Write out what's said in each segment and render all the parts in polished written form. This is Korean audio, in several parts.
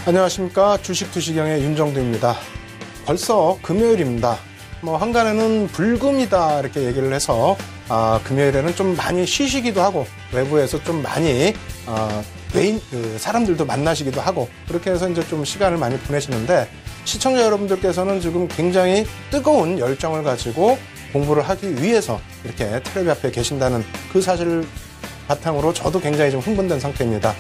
안녕하십니까. 주식투시경의 윤정두입니다. 벌써 금요일입니다. 한간에는 불금이다 이렇게 얘기를 해서 금요일에는 좀 많이 쉬시기도 하고 외부에서 좀 많이 사람들도 만나시기도 하고 그렇게 해서 이제 좀 시간을 많이 보내시는데 시청자 여러분들께서는 지금 굉장히 뜨거운 열정을 가지고 공부를 하기 위해서 이렇게 텔레비 앞에 계신다는 그 사실을 바탕으로 저도 굉장히 좀 흥분된 상태입니다.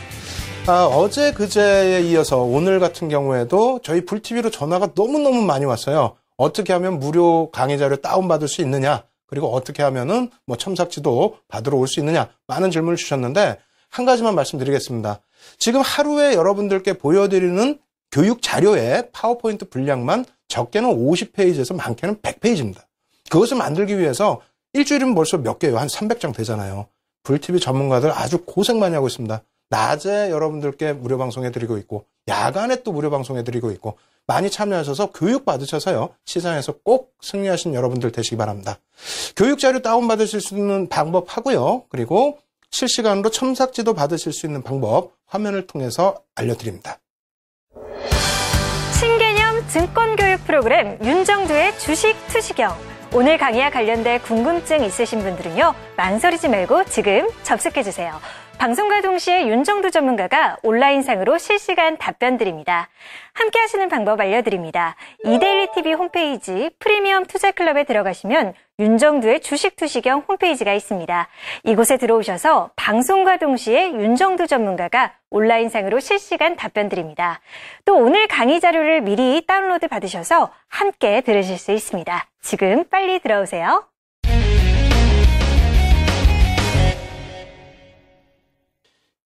어제 그제에 이어서 오늘 같은 경우에도 저희 불TV로 전화가 너무너무 많이 왔어요. 어떻게 하면 무료 강의 자료 다운받을 수 있느냐, 그리고 어떻게 하면은 첨삭지도 받으러 올 수 있느냐, 많은 질문을 주셨는데 한 가지만 말씀드리겠습니다. 지금 하루에 여러분들께 보여드리는 교육 자료의 파워포인트 분량만 적게는 50페이지에서 많게는 100페이지입니다. 그것을 만들기 위해서 일주일이면 벌써 몇 개예요? 한 300장 되잖아요. 불TV 전문가들 아주 고생 많이 하고 있습니다. 낮에 여러분들께 무료 방송해드리고 있고 야간에 또 무료 방송해드리고 있고 많이 참여하셔서 교육 받으셔서요. 시장에서 꼭 승리하신 여러분들 되시기 바랍니다. 교육 자료 다운받으실 수 있는 방법 하고요. 그리고 실시간으로 첨삭지도 받으실 수 있는 방법 화면을 통해서 알려드립니다. 신개념 증권교육 프로그램 윤정두의 주식투시경. 오늘 강의와 관련된 궁금증 있으신 분들은요. 망설이지 말고 지금 접속해주세요. 방송과 동시에 윤정두 전문가가 온라인상으로 실시간 답변 드립니다. 함께 하시는 방법 알려드립니다. 이데일리TV 홈페이지 프리미엄 투자클럽에 들어가시면 윤정두의 주식투시경 홈페이지가 있습니다. 이곳에 들어오셔서 방송과 동시에 윤정두 전문가가 온라인상으로 실시간 답변 드립니다. 또 오늘 강의 자료를 미리 다운로드 받으셔서 함께 들으실 수 있습니다. 지금 빨리 들어오세요.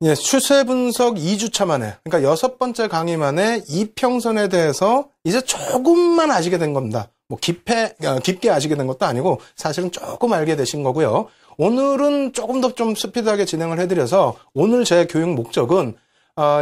예, 추세 분석 2주차 만에, 그러니까 6번째 강의 만에 이평선에 대해서 이제 조금만 아시게 된 겁니다. 깊게 아시게 된 것도 아니고 사실은 조금 알게 되신 거고요. 오늘은 조금 더 좀 스피드하게 진행을 해드려서 오늘 제 교육 목적은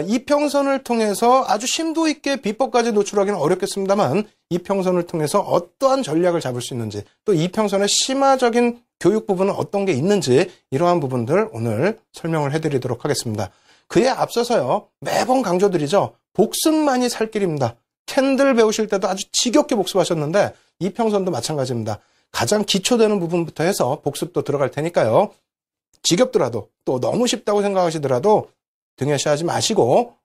이평선을 통해서 아주 심도 있게 비법까지 노출하기는 어렵겠습니다만 이평선을 통해서 어떠한 전략을 잡을 수 있는지 또 이평선의 심화적인 교육 부분은 어떤 게 있는지 이러한 부분들 오늘 설명을 해드리도록 하겠습니다. 그에 앞서서요. 매번 강조드리죠. 복습만이 살 길입니다. 캔들 배우실 때도 아주 지겹게 복습하셨는데 이평선도 마찬가지입니다. 가장 기초되는 부분부터 해서 복습도 들어갈 테니까요. 지겹더라도 또 너무 쉽다고 생각하시더라도 등에시하지 마시고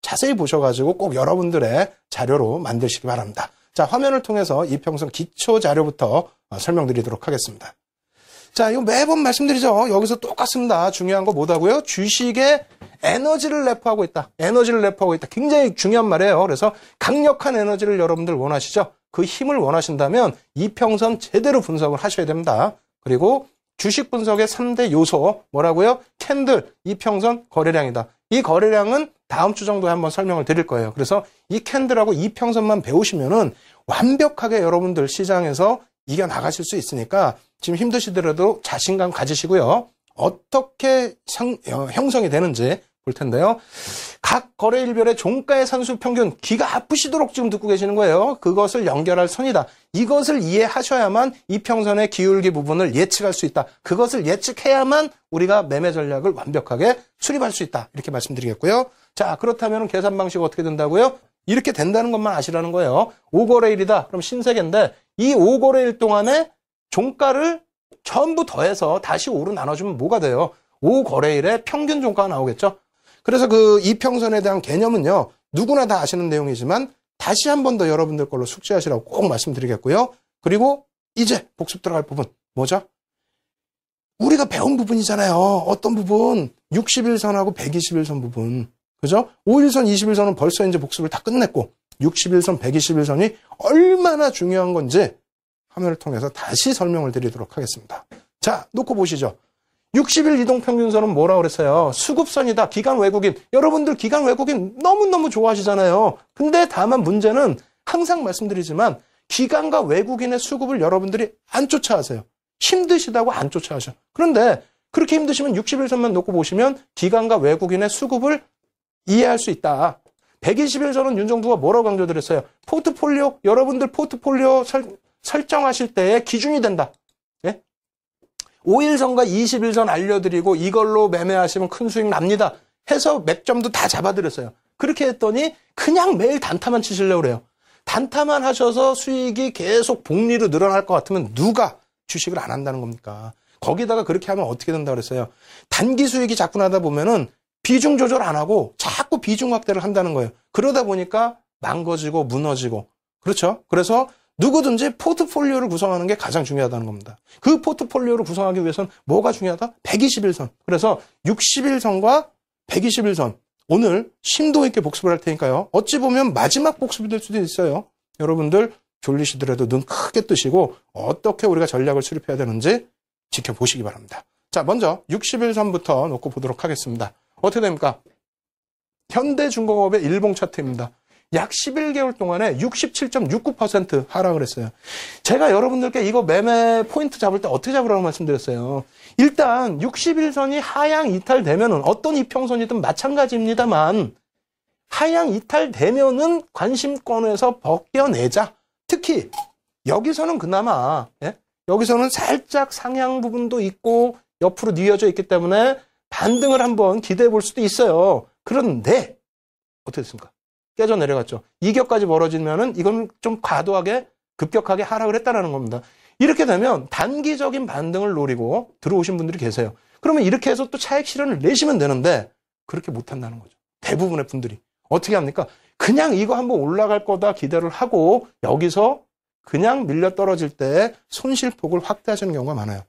자세히 보셔가지고 꼭 여러분들의 자료로 만드시기 바랍니다. 자, 화면을 통해서 이평선 기초 자료부터 설명드리도록 하겠습니다. 자, 이거 매번 말씀드리죠. 여기서 똑같습니다. 중요한 거 뭐다고요? 주식에 에너지를 내포하고 있다. 에너지를 내포하고 있다. 굉장히 중요한 말이에요. 그래서 강력한 에너지를 여러분들 원하시죠? 그 힘을 원하신다면 이평선 제대로 분석을 하셔야 됩니다. 그리고 주식 분석의 3대 요소 뭐라고요? 캔들, 이평선, 거래량이다. 이 거래량은 다음 주 정도에 한번 설명을 드릴 거예요. 그래서 이 캔들하고 이평선만 배우시면은 완벽하게 여러분들 시장에서 이겨나가실 수 있으니까 지금 힘드시더라도 자신감 가지시고요. 어떻게 형성이 되는지 볼 텐데요. 각 거래일별의 종가의 산수 평균 귀가 아프시도록 지금 듣고 계시는 거예요. 그것을 연결할 선이다. 이것을 이해하셔야만 이평선의 기울기 부분을 예측할 수 있다. 그것을 예측해야만 우리가 매매 전략을 완벽하게 수립할 수 있다. 이렇게 말씀드리겠고요. 자, 그렇다면 계산 방식이 어떻게 된다고요? 이렇게 된다는 것만 아시라는 거예요. 5거래일이다. 그럼 신세계인데 이 5거래일 동안에 종가를 전부 더해서 다시 5로 나눠주면 뭐가 돼요? 5거래일에 평균 종가가 나오겠죠? 그래서 그 이평선에 대한 개념은요, 누구나 다 아시는 내용이지만 다시 한 번 더 여러분들 걸로 숙지하시라고 꼭 말씀드리겠고요. 그리고 이제 복습 들어갈 부분, 뭐죠? 우리가 배운 부분이잖아요. 어떤 부분? 61선하고 121선 부분. 그죠? 5일선, 21선은 벌써 이제 복습을 다 끝냈고, 61선, 121선이 얼마나 중요한 건지 화면을 통해서 다시 설명을 드리도록 하겠습니다. 자, 놓고 보시죠. 60일 이동평균선은 뭐라고 그랬어요? 수급선이다. 기관 외국인. 여러분들 기관 외국인 너무너무 좋아하시잖아요. 근데 다만 문제는 항상 말씀드리지만 기관과 외국인의 수급을 여러분들이 안 쫓아하세요. 힘드시다고 안 쫓아하셔. 그런데 그렇게 힘드시면 60일선만 놓고 보시면 기관과 외국인의 수급을 이해할 수 있다. 121선은 윤정두가 뭐라고 강조드렸어요? 포트폴리오, 여러분들 포트폴리오 설정하실 때의 기준이 된다. 예? 5일선과 21선 알려드리고 이걸로 매매하시면 큰 수익 납니다. 해서 맥점도 다 잡아드렸어요. 그렇게 했더니 그냥 매일 단타만 치시려고 그래요. 단타만 하셔서 수익이 계속 복리로 늘어날 것 같으면 누가 주식을 안 한다는 겁니까? 거기다가 그렇게 하면 어떻게 된다고 그랬어요? 단기 수익이 자꾸 나다 보면은 비중 조절 안 하고 자꾸 비중 확대를 한다는 거예요. 그러다 보니까 망가지고 무너지고. 그렇죠? 그래서 누구든지 포트폴리오를 구성하는 게 가장 중요하다는 겁니다. 그 포트폴리오를 구성하기 위해서는 뭐가 중요하다? 121선. 그래서 61선과 121선. 오늘 심도 있게 복습을 할 테니까요. 어찌 보면 마지막 복습이 될 수도 있어요. 여러분들 졸리시더라도 눈 크게 뜨시고 어떻게 우리가 전략을 수립해야 되는지 지켜보시기 바랍니다. 자, 먼저 61선부터 놓고 보도록 하겠습니다. 어떻게 됩니까? 현대중공업의 일봉 차트입니다. 약 11개월 동안에 67.69% 하락을 했어요. 제가 여러분들께 이거 매매 포인트 잡을 때 어떻게 잡으라고 말씀드렸어요. 일단 61선이 하향 이탈되면은 어떤 이평선이든 마찬가지입니다만 하향 이탈되면은 관심권에서 벗겨내자. 특히 여기서는 그나마 여기서는 살짝 상향 부분도 있고 옆으로 뉘어져 있기 때문에 반등을 한번 기대해 볼 수도 있어요. 그런데 어떻게 됐습니까? 깨져 내려갔죠. 이격까지 벌어지면은 이건 좀 과도하게 급격하게 하락을 했다는 겁니다. 이렇게 되면 단기적인 반등을 노리고 들어오신 분들이 계세요. 그러면 이렇게 해서 또 차익 실현을 내시면 되는데 그렇게 못한다는 거죠. 대부분의 분들이. 어떻게 합니까? 그냥 이거 한번 올라갈 거다 기대를 하고 여기서 그냥 밀려 떨어질 때 손실폭을 확대하시는 경우가 많아요.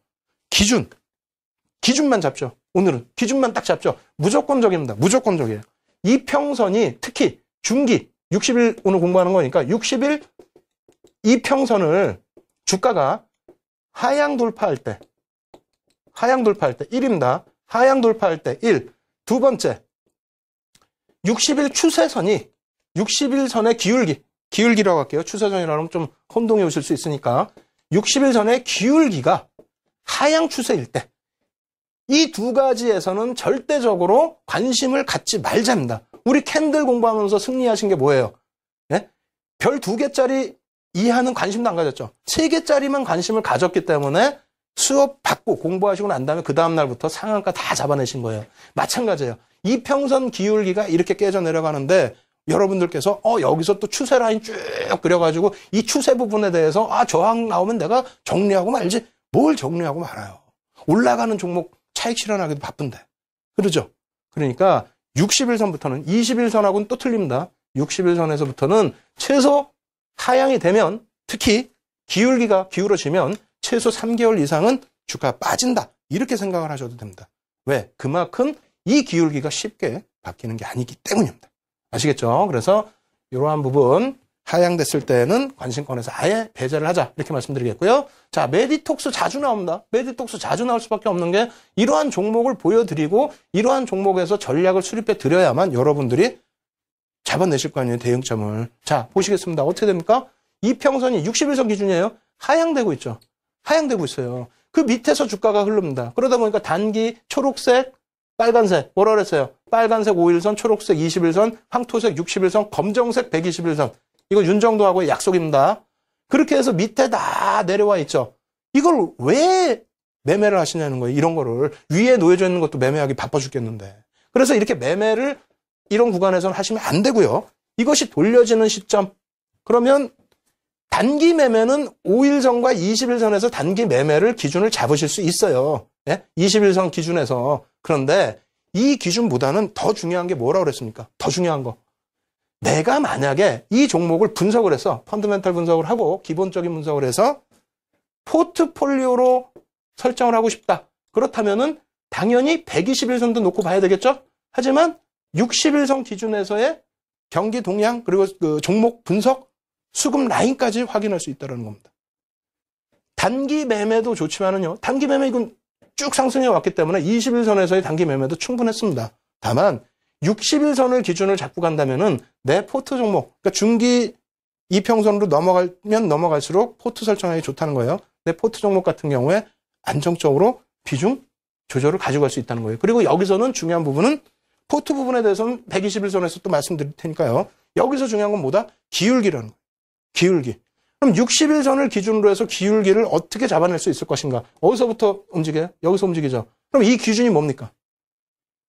기준만 잡죠. 오늘은 기준만 딱 잡죠. 무조건적입니다. 무조건적이에요. 이평선이 특히 중기 60일 오늘 공부하는 거니까 60일 이평선을 주가가 하향 돌파할 때 1입니다. 하향 돌파할 때 1. 두 번째 60일 추세선이 60일선의 기울기라고 할게요. 추세선이라고 하면 좀 혼동해 오실 수 있으니까 60일선의 기울기가 하향 추세일 때 이 두 가지에서는 절대적으로 관심을 갖지 말자입니다. 우리 캔들 공부하면서 승리하신 게 뭐예요? 예? 별 2개짜리 이하는 관심도 안 가졌죠. 3개짜리만 관심을 가졌기 때문에 수업 받고 공부하시고 난 다음에 그 다음날부터 상한가 다 잡아내신 거예요. 마찬가지예요. 이평선 기울기가 이렇게 깨져 내려가는데 여러분들께서 여기서 또 추세 라인 쭉 그려가지고 이 추세 부분에 대해서 저항 나오면 내가 정리하고 말지. 뭘 정리하고 말아요. 올라가는 종목 차익 실현하기도 바쁜데. 그러죠? 그러니까 60일선부터는 21선하고는 또 틀립니다. 60일선에서부터는 최소 하향이 되면 특히 기울기가 기울어지면 최소 3개월 이상은 주가가 빠진다. 이렇게 생각을 하셔도 됩니다. 왜? 그만큼 이 기울기가 쉽게 바뀌는 게 아니기 때문입니다. 아시겠죠? 그래서 이러한 부분 하향됐을 때는 관심권에서 아예 배제를 하자. 이렇게 말씀드리겠고요. 자, 메디톡스 자주 나옵니다. 메디톡스 자주 나올 수밖에 없는 게 이러한 종목을 보여드리고 이러한 종목에서 전략을 수립해 드려야만 여러분들이 잡아내실 거 아니에요. 대응점을. 자, 보시겠습니다. 어떻게 됩니까? 이평선이 61선 기준이에요. 하향되고 있죠. 하향되고 있어요. 그 밑에서 주가가 흐릅니다. 그러다 보니까 단기 초록색, 빨간색, 뭐라 그랬어요? 빨간색 5일선, 초록색 21선, 황토색 60일선, 검정색 121선. 이거 윤정도하고의 약속입니다. 그렇게 해서 밑에 다 내려와 있죠. 이걸 왜 매매를 하시냐는 거예요. 이런 거를. 위에 놓여져 있는 것도 매매하기 바빠 죽겠는데. 그래서 이렇게 매매를 이런 구간에서는 하시면 안 되고요. 이것이 돌려지는 시점. 그러면 단기 매매는 5일선과 20일선에서 단기 매매를 기준을 잡으실 수 있어요. 예? 21선 기준에서. 그런데 이 기준보다는 더 중요한 게 뭐라고 그랬습니까? 더 중요한 거. 내가 만약에 이 종목을 분석을 해서 펀더멘탈 분석을 하고 기본적인 분석을 해서 포트폴리오로 설정을 하고 싶다. 그렇다면은 당연히 121선도 놓고 봐야 되겠죠? 하지만 61선 기준에서의 경기 동향 그리고 그 종목 분석 수급 라인까지 확인할 수 있다는 겁니다. 단기 매매도 좋지만은요. 단기 매매 이건 쭉 상승해 왔기 때문에 21선에서의 단기 매매도 충분했습니다. 다만 60일선을 기준을 잡고 간다면은 내 포트 종목, 그러니까 중기 이평선으로 넘어가면 넘어갈수록 포트 설정하기 좋다는 거예요. 내 포트 종목 같은 경우에 안정적으로 비중 조절을 가져갈 수 있다는 거예요. 그리고 여기서는 중요한 부분은 포트 부분에 대해서는 121선에서 또 말씀드릴 테니까요. 여기서 중요한 건 뭐다? 기울기라는 거예요. 기울기. 그럼 60일선을 기준으로 해서 기울기를 어떻게 잡아낼 수 있을 것인가? 어디서부터 움직여요? 여기서 움직이죠. 그럼 이 기준이 뭡니까?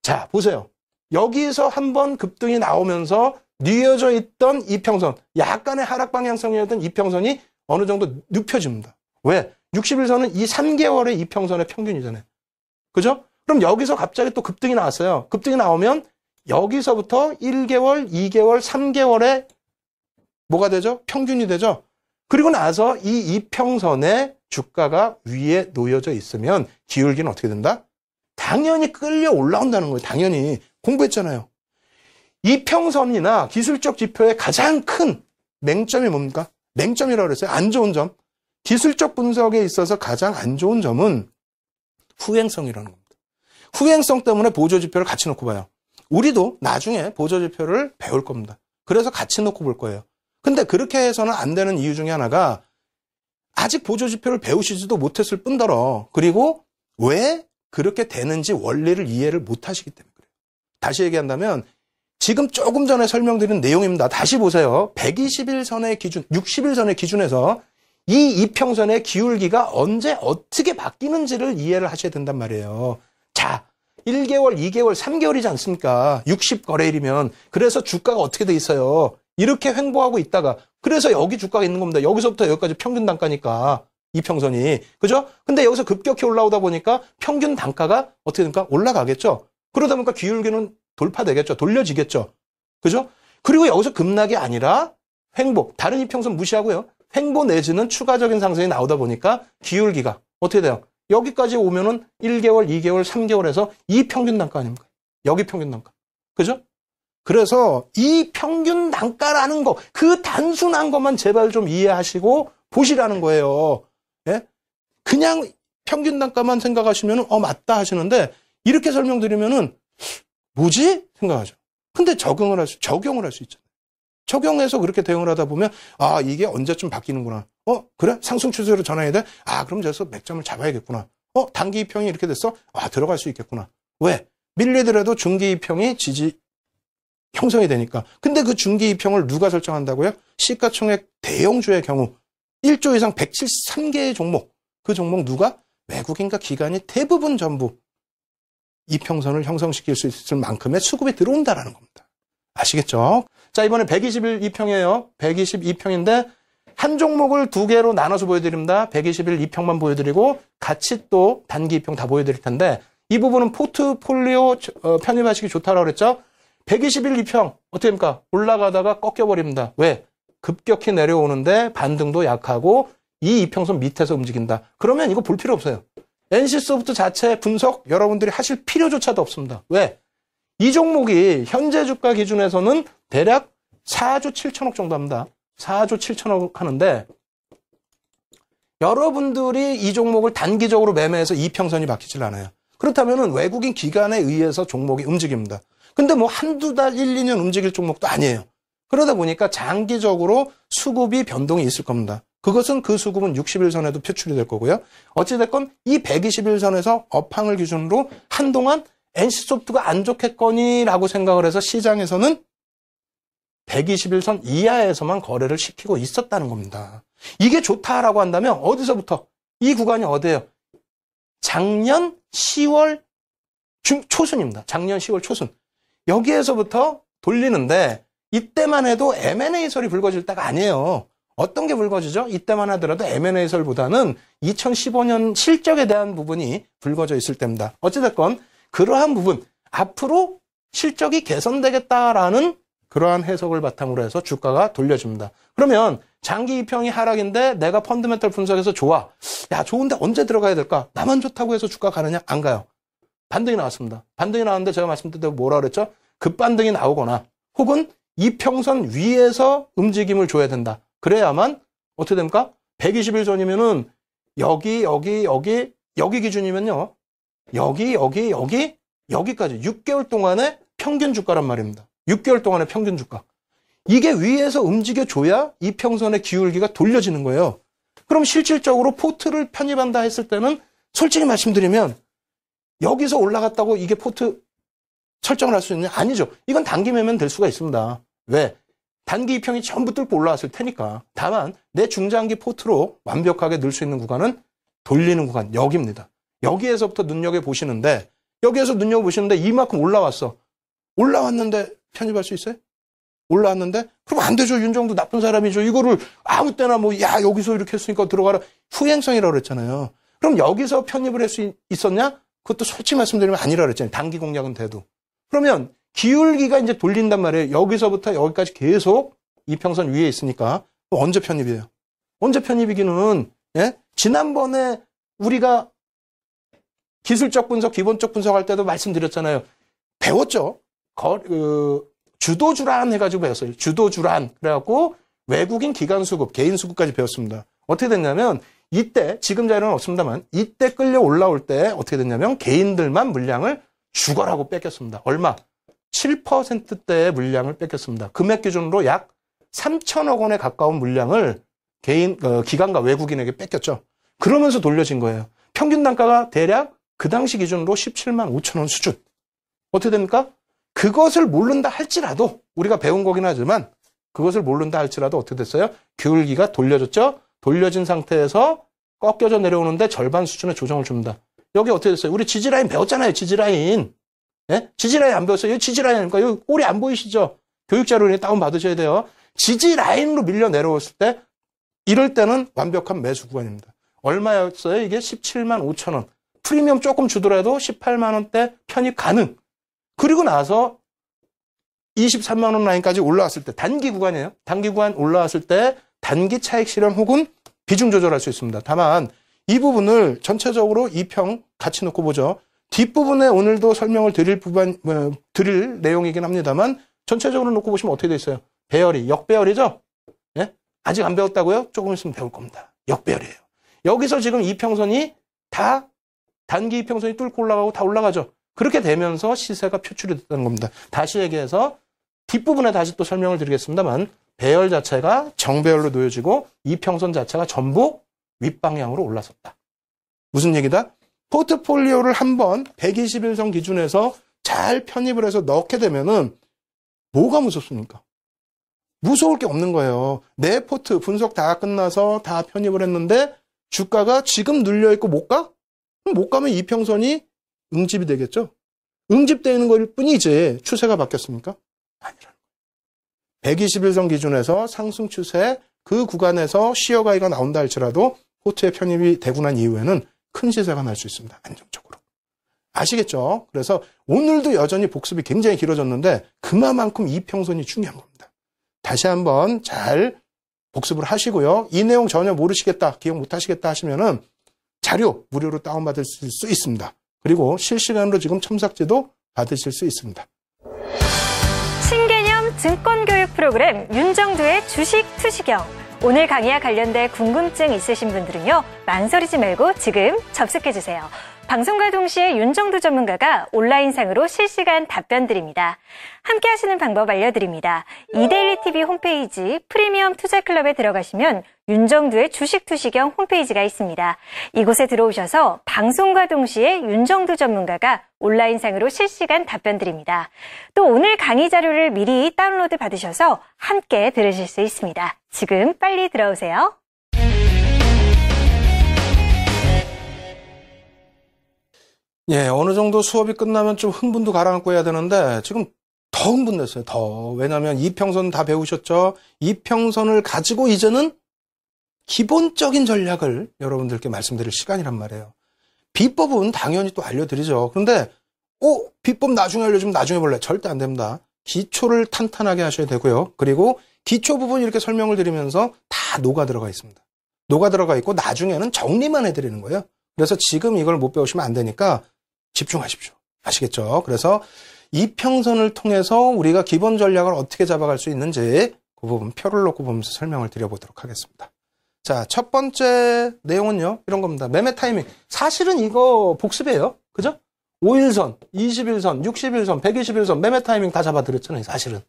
자, 보세요. 여기서 한번 급등이 나오면서 뉘어져 있던 이평선, 약간의 하락 방향성이었던 이평선이 어느 정도 눕혀집니다. 왜? 60일선은 이 3개월의 이평선의 평균이잖아요. 그죠? 그럼 여기서 갑자기 또 급등이 나왔어요. 급등이 나오면 여기서부터 1개월, 2개월, 3개월의 뭐가 되죠? 평균이 되죠? 그리고 나서 이 이평선에 주가가 위에 놓여져 있으면 기울기는 어떻게 된다? 당연히 끌려 올라온다는 거예요. 당연히. 공부했잖아요. 이평선이나 기술적 지표의 가장 큰 맹점이 뭡니까? 맹점이라고 그랬어요. 안 좋은 점. 기술적 분석에 있어서 가장 안 좋은 점은 후행성이라는 겁니다. 후행성 때문에 보조지표를 같이 놓고 봐요. 우리도 나중에 보조지표를 배울 겁니다. 그래서 같이 놓고 볼 거예요. 근데 그렇게 해서는 안 되는 이유 중에 하나가 아직 보조지표를 배우시지도 못했을 뿐더러 그리고 왜 그렇게 되는지 원리를 이해를 못하시기 때문에 그래요. 다시 얘기한다면 지금 조금 전에 설명드린 내용입니다. 다시 보세요. 120일선의 기준, 60일선의 기준에서 이 이평선의 기울기가 언제 어떻게 바뀌는지를 이해를 하셔야 된단 말이에요. 자, 1개월, 2개월, 3개월이지 않습니까? 60거래일이면. 그래서 주가가 어떻게 돼 있어요? 이렇게 횡보하고 있다가 그래서 여기 주가가 있는 겁니다. 여기서부터 여기까지 평균 단가니까 이평선이. 그죠? 근데 여기서 급격히 올라오다 보니까 평균 단가가 어떻게 됩니까? 올라가겠죠? 그러다 보니까 기울기는 돌파되겠죠? 돌려지겠죠? 그죠? 그리고 여기서 급락이 아니라 횡보. 다른 이평선 무시하고요. 횡보 내지는 추가적인 상승이 나오다 보니까 기울기가 어떻게 돼요? 여기까지 오면은 1개월, 2개월, 3개월에서 이 평균 단가 아닙니까? 여기 평균 단가. 그죠? 그래서 이 평균 단가라는 거, 그 단순한 것만 제발 좀 이해하시고 보시라는 거예요. 예? 그냥 평균 단가만 생각하시면은 맞다 하시는데 이렇게 설명드리면은 뭐지? 생각하죠. 근데 적용을 할 수 있잖아요. 적용해서 그렇게 대응을 하다 보면 이게 언제쯤 바뀌는구나. 그래? 상승 추세로 전환해야 돼? 그럼 저기서 맥점을 잡아야겠구나. 단기 이평이 이렇게 됐어? 들어갈 수 있겠구나. 왜? 밀리더라도 중기 이평이 지지 형성이 되니까. 근데 그 중기 이평을 누가 설정한다고요? 시가총액 대형주의 경우 1조 이상 173개의 종목. 그 종목 누가? 외국인과 기관이 대부분 전부 이평선을 형성시킬 수 있을 만큼의 수급이 들어온다라는 겁니다. 아시겠죠? 자, 이번에 120일 이평이에요. 122평인데 한 종목을 두 개로 나눠서 보여드립니다. 120일 이평만 보여드리고 같이 또 단기 이평 다 보여드릴 텐데 이 부분은 포트폴리오 편입하시기 좋다라고 그랬죠? 120일 이평 어떻게 됩니까? 올라가다가 꺾여버립니다. 왜? 급격히 내려오는데 반등도 약하고 이 이평선 밑에서 움직인다. 그러면 이거 볼 필요 없어요. NC소프트 자체 분석 여러분들이 하실 필요조차도 없습니다. 왜? 이 종목이 현재 주가 기준에서는 대략 4조 7천억 정도 합니다. 4조 7천억 하는데 여러분들이 이 종목을 단기적으로 매매해서 이평선이 바뀌질 않아요. 그렇다면 외국인 기관에 의해서 종목이 움직입니다. 근데 뭐 한두 달, 1, 2년 움직일 종목도 아니에요. 그러다 보니까 장기적으로 수급이 변동이 있을 겁니다. 그것은 그 수급은 60일선에도 표출이 될 거고요. 어찌됐건 이 120일선에서 업황을 기준으로 한동안 NC소프트가 안 좋겠거니라고 생각을 해서 시장에서는 120일선 이하에서만 거래를 시키고 있었다는 겁니다. 이게 좋다라고 한다면 어디서부터? 이 구간이 어디예요? 작년 10월 초순입니다. 작년 10월 초순. 여기에서부터 돌리는데 이때만 해도 M&A 설이 불거질 때가 아니에요. 어떤 게 불거지죠? 이때만 하더라도 M&A 설보다는 2015년 실적에 대한 부분이 불거져 있을 때입니다. 어찌됐건 그러한 부분, 앞으로 실적이 개선되겠다라는 그러한 해석을 바탕으로 해서 주가가 돌려집니다. 그러면 장기 이평이 하락인데 내가 펀드멘털 분석해서 좋아. 야, 좋은데 언제 들어가야 될까? 나만 좋다고 해서 주가 가느냐? 안 가요. 반등이 나왔습니다. 반등이 나왔는데 제가 말씀드린 대로 뭐라 그랬죠? 급반등이 나오거나 혹은 이평선 위에서 움직임을 줘야 된다. 그래야만 어떻게 됩니까? 120일 전이면은 여기 기준이면요. 여기까지 6개월 동안의 평균 주가란 말입니다. 6개월 동안의 평균 주가. 이게 위에서 움직여줘야 이평선의 기울기가 돌려지는 거예요. 그럼 실질적으로 포트를 편입한다 했을 때는 솔직히 말씀드리면 여기서 올라갔다고 이게 포트 설정을 할 수 있느냐? 아니죠. 이건 단기 매매는 될 수가 있습니다. 왜? 단기 이평이 전부 뚫고 올라왔을 테니까. 다만 내 중장기 포트로 완벽하게 넣을 수 있는 구간은 돌리는 구간 여기입니다. 여기에서부터 눈여겨보시는데 여기에서 눈여겨보시는데 이만큼 올라왔어. 올라왔는데 편입할 수 있어요? 올라왔는데? 그럼 안 되죠. 윤정도 나쁜 사람이죠. 이거를 아무 때나 뭐, 야, 여기서 이렇게 했으니까 들어가라. 후행성이라고 그랬잖아요. 그럼 여기서 편입을 할 수 있었냐? 그것도 솔직히 말씀드리면 아니라고 그랬잖아요. 단기 공략은 돼도. 그러면 기울기가 이제 돌린단 말이에요. 여기서부터 여기까지 계속 이평선 위에 있으니까 언제 편입이에요? 언제 편입이기는 예? 지난번에 우리가 기술적 분석, 기본적 분석할 때도 말씀드렸잖아요. 배웠죠? 주도주란 해가지고 배웠어요. 주도주란. 그래갖고 외국인 기관 수급, 개인 수급까지 배웠습니다. 어떻게 됐냐면 이때, 지금 자료는 없습니다만 이때 끌려 올라올 때 어떻게 됐냐면 개인들만 물량을 죽어라고 뺏겼습니다. 얼마? 7%대의 물량을 뺏겼습니다. 금액 기준으로 약 3천억 원에 가까운 물량을 기관과 외국인에게 뺏겼죠. 그러면서 돌려진 거예요. 평균 단가가 대략 그 당시 기준으로 17만 5천 원 수준. 어떻게 됩니까? 그것을 모른다 할지라도 우리가 배운 거긴 하지만 그것을 모른다 할지라도 어떻게 됐어요? 기울기가 돌려졌죠? 돌려진 상태에서 꺾여져 내려오는데 절반 수준의 조정을 줍니다. 여기 어떻게 됐어요? 우리 지지라인 배웠잖아요. 지지라인. 예? 지지라인 안 배웠어요? 지지라인이니까 여기 꼬리 안 보이시죠? 교육자료를 다운 받으셔야 돼요. 지지라인으로 밀려 내려왔을 때 이럴 때는 완벽한 매수 구간입니다. 얼마였어요? 이게 17만 5천 원. 프리미엄 조금 주더라도 18만 원대 편입 가능. 그리고 나서 23만 원 라인까지 올라왔을 때 단기 구간이에요. 단기 구간 올라왔을 때 단기 차익 실현 혹은 비중 조절할 수 있습니다. 다만 이 부분을 전체적으로 2평 같이 놓고 보죠. 뒷부분에 오늘도 설명을 드릴 내용이긴 합니다만 전체적으로 놓고 보시면 어떻게 돼 있어요? 배열이 역배열이죠? 예? 아직 안 배웠다고요? 조금 있으면 배울 겁니다. 역배열이에요. 여기서 지금 이평선이 다 단기 이평선이 뚫고 올라가고 다 올라가죠. 그렇게 되면서 시세가 표출이 됐다는 겁니다. 다시 얘기해서 뒷부분에 다시 또 설명을 드리겠습니다만 배열 자체가 정배열로 놓여지고 이평선 자체가 전부 윗방향으로 올라섰다. 무슨 얘기다? 포트폴리오를 한번 121선 기준에서 잘 편입을 해서 넣게 되면은 뭐가 무섭습니까? 무서울 게 없는 거예요. 내 포트 분석 다 끝나서 다 편입을 했는데 주가가 지금 눌려있고 못 가? 못 가면 이평선이 응집이 되겠죠? 응집되는 걸 뿐이지 추세가 바뀌었습니까? 아니라는 거예요. 121선 기준에서 상승 추세 그 구간에서 시어가이가 나온다 할지라도 포트에 편입이 되고 난 이후에는 큰 시세가 날 수 있습니다. 안정적으로. 아시겠죠? 그래서 오늘도 여전히 복습이 굉장히 길어졌는데 그만큼 이평선이 중요한 겁니다. 다시 한번 잘 복습을 하시고요. 이 내용 전혀 모르시겠다, 기억 못 하시겠다 하시면은 자료 무료로 다운받을 수 있습니다. 그리고 실시간으로 지금 첨삭제도 받으실 수 있습니다. 신개념 증권교육 프로그램 윤정두의 주식 투시경. 오늘 강의와 관련된 궁금증 있으신 분들은요. 망설이지 말고 지금 접속해주세요. 방송과 동시에 윤정두 전문가가 온라인상으로 실시간 답변 드립니다. 함께 하시는 방법 알려드립니다. 이데일리TV 홈페이지 프리미엄 투자클럽에 들어가시면 윤정두의 주식 투시경 홈페이지가 있습니다. 이곳에 들어오셔서 방송과 동시에 윤정두 전문가가 온라인상으로 실시간 답변 드립니다. 또 오늘 강의 자료를 미리 다운로드 받으셔서 함께 들으실 수 있습니다. 지금 빨리 들어오세요. 예, 어느 정도 수업이 끝나면 좀 흥분도 가라앉고 해야 되는데 지금 더 흥분됐어요. 더. 왜냐하면 이평선 다 배우셨죠? 이평선을 가지고 이제는 기본적인 전략을 여러분들께 말씀드릴 시간이란 말이에요. 비법은 당연히 또 알려드리죠. 그런데 비법 나중에 알려주면 나중에 볼래? 절대 안 됩니다. 기초를 탄탄하게 하셔야 되고요. 그리고 기초 부분 이렇게 설명을 드리면서 다 녹아 들어가 있습니다. 녹아 들어가 있고 나중에는 정리만 해드리는 거예요. 그래서 지금 이걸 못 배우시면 안 되니까 집중하십시오. 아시겠죠? 그래서 이평선을 통해서 우리가 기본 전략을 어떻게 잡아갈 수 있는지 그 부분 표를 놓고 보면서 설명을 드려보도록 하겠습니다. 자, 첫 번째 내용은요. 이런 겁니다. 매매 타이밍. 사실은 이거 복습이에요. 그죠? 5일선, 21선, 61선, 121선 매매 타이밍 다 잡아드렸잖아요. 사실은.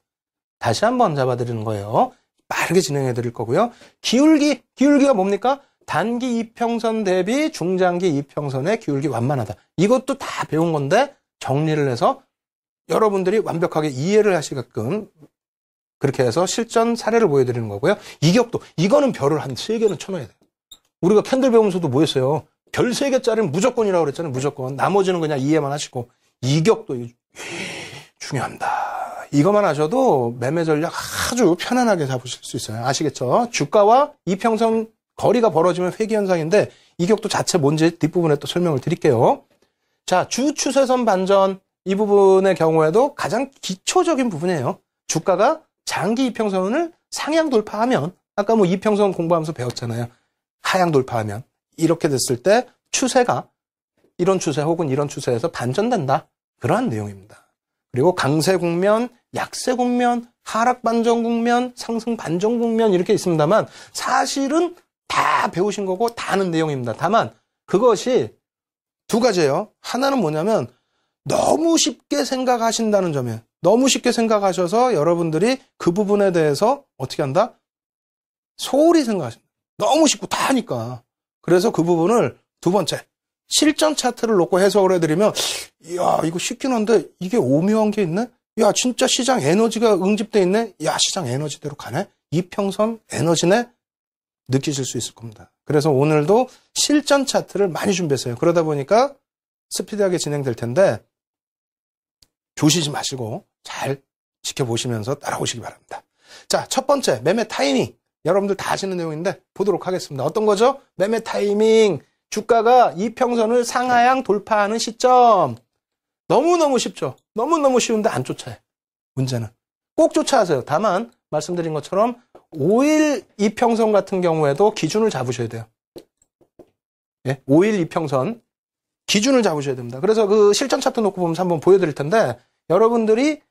다시 한번 잡아드리는 거예요. 빠르게 진행해 드릴 거고요. 기울기가 뭡니까? 단기 이평선 대비 중장기 이평선의 기울기 완만하다. 이것도 다 배운 건데 정리를 해서 여러분들이 완벽하게 이해를 하시게끔 그렇게 해서 실전 사례를 보여드리는 거고요. 이격도. 이거는 별을 한 3개는 쳐놔야 돼요. 우리가 캔들 배우면서도 뭐 했어요? 별 3개짜리는 무조건이라고 그랬잖아요. 무조건. 나머지는 그냥 이해만 하시고. 이격도 중요합니다. 이것만 하셔도 매매 전략 아주 편안하게 잡으실 수 있어요. 아시겠죠? 주가와 이평선 거리가 벌어지면 회귀 현상인데 이 격도 자체 뭔지 뒷부분에 또 설명을 드릴게요. 자, 주 추세선 반전 이 부분의 경우에도 가장 기초적인 부분이에요. 주가가 장기 이평선을 상향 돌파하면 아까 뭐 이평선 공부하면서 배웠잖아요. 하향 돌파하면 이렇게 됐을 때 추세가 이런 추세 혹은 이런 추세에서 반전된다. 그러한 내용입니다. 그리고 강세 국면, 약세 국면, 하락 반전 국면, 상승 반전 국면 이렇게 있습니다만 사실은 다 배우신 거고 다 아는 내용입니다. 다만 그것이 두 가지예요. 하나는 뭐냐면 너무 쉽게 생각하신다는 점이에요. 너무 쉽게 생각하셔서 여러분들이 그 부분에 대해서 어떻게 한다? 소홀히 생각하신다. 너무 쉽고 다 하니까. 그래서 그 부분을 두 번째 실전 차트를 놓고 해석을 해드리면 이야 이거 쉽긴 한데 이게 오묘한 게 있네? 야 진짜 시장 에너지가 응집돼 있네? 야 시장 에너지대로 가네? 이평선 에너지네? 느끼실 수 있을 겁니다. 그래서 오늘도 실전 차트를 많이 준비했어요. 그러다 보니까 스피디하게 진행될 텐데 조시지 마시고 잘 지켜보시면서 따라오시기 바랍니다. 자, 첫 번째 매매 타이밍. 여러분들 다 아시는 내용인데 보도록 하겠습니다. 어떤 거죠? 매매 타이밍. 주가가 이평선을 상하향 돌파하는 시점. 너무너무 쉽죠? 너무너무 쉬운데 안 쫓아요. 문제는. 꼭 쫓아하세요. 다만 말씀드린 것처럼 5일 이평선 같은 경우에도 기준을 잡으셔야 돼요. 예? 5일 이평선 기준을 잡으셔야 됩니다. 그래서 그 실전 차트 놓고 보면서 한번 보여드릴 텐데 여러분들이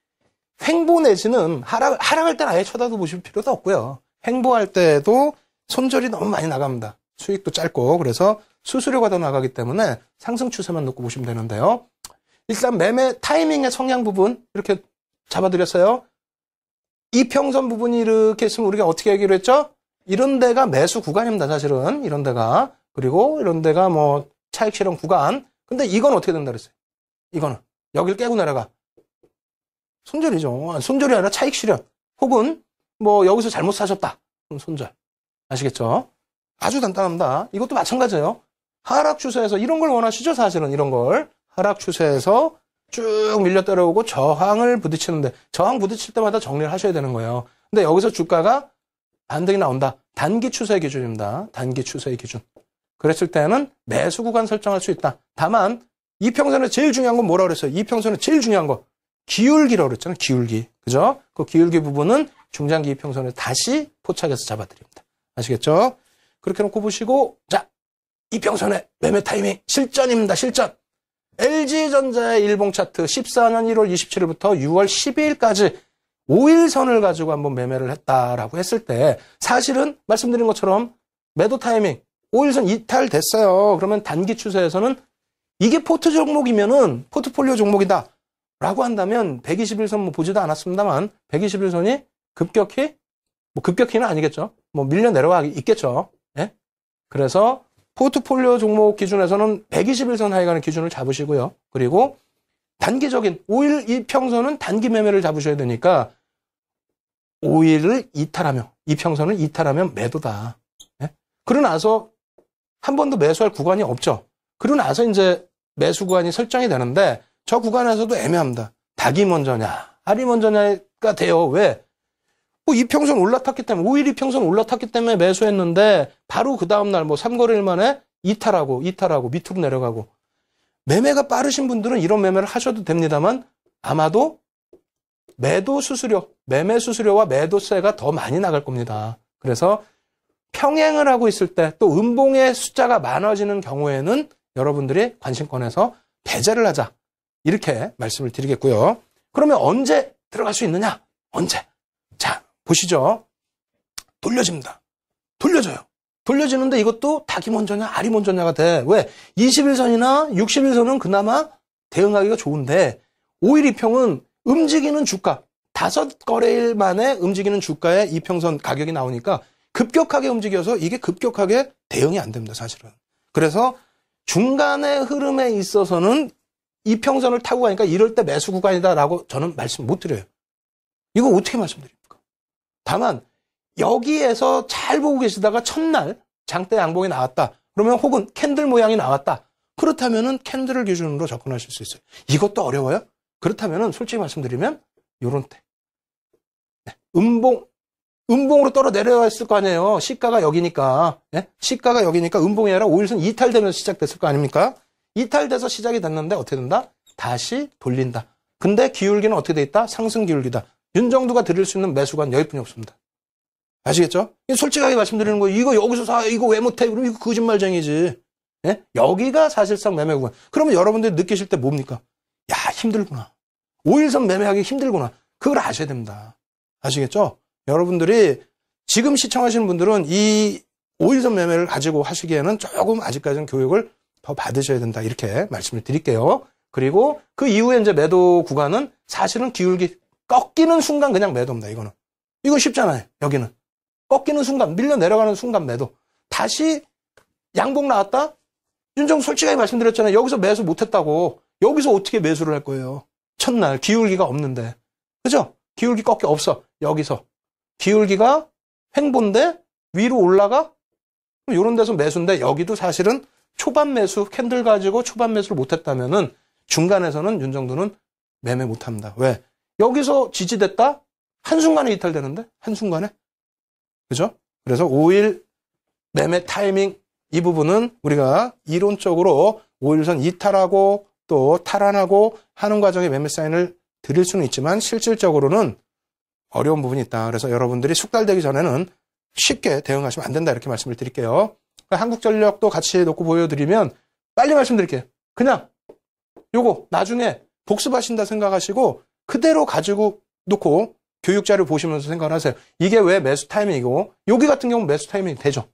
횡보 내지는 하락할 때는 아예 쳐다도 보실 필요도 없고요. 횡보할 때도 손절이 너무 많이 나갑니다. 수익도 짧고 그래서 수수료가 더 나가기 때문에 상승 추세만 놓고 보시면 되는데요. 일단 매매 타이밍의 성향 부분 이렇게 잡아드렸어요. 이평선 부분이 이렇게 있으면 우리가 어떻게 하기로 했죠? 이런 데가 매수 구간입니다. 사실은 이런 데가. 그리고 이런 데가 뭐 차익 실현 구간. 근데 이건 어떻게 된다 그랬어요? 이거는 여기를 깨고 내려가. 손절이죠. 손절이 아니라 차익 실현. 혹은 뭐 여기서 잘못 사셨다. 그럼 손절. 아시겠죠? 아주 간단합니다. 이것도 마찬가지예요. 하락 추세에서 이런 걸 원하시죠? 사실은 이런 걸. 하락 추세에서 쭉 밀려 따라오고 저항을 부딪히는데 저항 부딪힐 때마다 정리를 하셔야 되는 거예요. 근데 여기서 주가가 반등이 나온다. 단기 추세 기준입니다. 단기 추세의 기준. 그랬을 때는 매수 구간 설정할 수 있다. 다만 이평선에 제일 중요한 건 뭐라고 그랬어요? 이평선에 제일 중요한 거 기울기라고 그랬잖아요. 기울기. 그죠? 그 기울기 부분은 중장기 이평선에 다시 포착해서 잡아드립니다. 아시겠죠? 그렇게 놓고 보시고 자 이평선의 매매 타이밍 실전입니다. 실전. LG전자의 일봉 차트 14년 1월 27일부터 6월 12일까지 5일선을 가지고 한번 매매를 했다라고 했을 때 사실은 말씀드린 것처럼 매도 타이밍 5일선 이탈됐어요. 그러면 단기 추세에서는 이게 포트 종목이면은 포트폴리오 종목이다 라고 한다면 121선 뭐 보지도 않았습니다만 121선이 급격히 뭐 급격히는 아니겠죠. 뭐 밀려 내려가 있겠죠. 예? 그래서 포트폴리오 종목 기준에서는 121선 하이가는 기준을 잡으시고요. 그리고 단기적인 5일 이평선은 단기 매매를 잡으셔야 되니까 5일을 이탈하면 이평선을 이탈하면 매도다. 예? 그러고 나서 한 번도 매수할 구간이 없죠. 그러고 나서 이제 매수 구간이 설정이 되는데 저 구간에서도 애매합니다. 닭이 먼저냐 알이 먼저냐가 돼요. 왜? 뭐 이평선 올라탔기 때문에 5일 이평선 올라탔기 때문에 매수했는데 바로 그 다음날 뭐 3거래일 만에 이탈하고 밑으로 내려가고 매매가 빠르신 분들은 이런 매매를 하셔도 됩니다만 아마도 매도 수수료, 매매 수수료와 매도세가 더 많이 나갈 겁니다. 그래서 평행을 하고 있을 때 또 음봉의 숫자가 많아지는 경우에는 여러분들이 관심권에서 배제를 하자 이렇게 말씀을 드리겠고요. 그러면 언제 들어갈 수 있느냐? 언제? 자 보시죠. 돌려집니다. 돌려져요. 돌려지는데 이것도 닭이 먼저냐 알이 먼저냐가 돼. 왜? 21선이나 61선은 그나마 대응하기가 좋은데 5일 이평은 움직이는 주가 5거래일 만에 움직이는 주가에 이평선 가격이 나오니까 급격하게 움직여서 이게 급격하게 대응이 안 됩니다. 사실은. 그래서 중간의 흐름에 있어서는 이평선을 타고 가니까 이럴 때 매수 구간이다라고 저는 말씀 못 드려요. 이거 어떻게 말씀드립니까? 다만 여기에서 잘 보고 계시다가 첫날 장대 양봉이 나왔다. 그러면 혹은 캔들 모양이 나왔다. 그렇다면은 캔들을 기준으로 접근하실 수 있어요. 이것도 어려워요? 그렇다면은 솔직히 말씀드리면 요런 때. 네. 음봉으로 떨어 내려왔을 거 아니에요. 시가가 여기니까. 네? 시가가 여기니까 음봉이 아니라 5일선 이탈되면서 시작됐을 거 아닙니까? 이탈돼서 시작이 됐는데 어떻게 된다? 다시 돌린다. 근데 기울기는 어떻게 돼 있다? 상승 기울기다. 윤정두가 드릴 수 있는 매수관 여기뿐이 없습니다. 아시겠죠? 솔직하게 말씀드리는 거예요. 이거 여기서 사, 이거 왜 못해? 그럼 이거 거짓말쟁이지. 예? 여기가 사실상 매매 구간. 그러면 여러분들이 느끼실 때 뭡니까? 야, 힘들구나. 5일선 매매하기 힘들구나. 그걸 아셔야 됩니다. 아시겠죠? 여러분들이 지금 시청하시는 분들은 이 5일선 매매를 가지고 하시기에는 조금 아직까지는 교육을 더 받으셔야 된다. 이렇게 말씀을 드릴게요. 그리고 그 이후에 이제 매도 구간은 사실은 기울기 꺾이는 순간 그냥 매도입니다. 이거는. 이거 쉽잖아요. 여기는. 꺾이는 순간, 밀려 내려가는 순간 매도. 다시 양봉 나왔다? 윤정수 솔직하게 말씀드렸잖아요. 여기서 매수 못했다고. 여기서 어떻게 매수를 할 거예요? 첫날 기울기가 없는데. 그죠? 기울기 꺾여 없어. 여기서. 기울기가 횡보인데 위로 올라가? 그럼 이런 데서 매수인데 여기도 사실은 초반 매수, 캔들 가지고 초반 매수를 못했다면은 중간에서는 윤정두는 매매 못합니다. 왜? 여기서 지지됐다? 한순간에 이탈되는데? 한순간에? 그죠? 그래서 5일 매매 타이밍 이 부분은 우리가 이론적으로 5일선 이탈하고 또 탈환하고 하는 과정에 매매 사인을 드릴 수는 있지만 실질적으로는 어려운 부분이 있다. 그래서 여러분들이 숙달되기 전에는 쉽게 대응하시면 안 된다. 이렇게 말씀을 드릴게요. 한국전력도 같이 놓고 보여드리면 빨리 말씀드릴게요. 그냥 요거 나중에 복습하신다 생각하시고 그대로 가지고 놓고 교육자를 보시면서 생각을 하세요. 이게 왜 매수 타이밍이고 여기 같은 경우는 매수 타이밍이 되죠.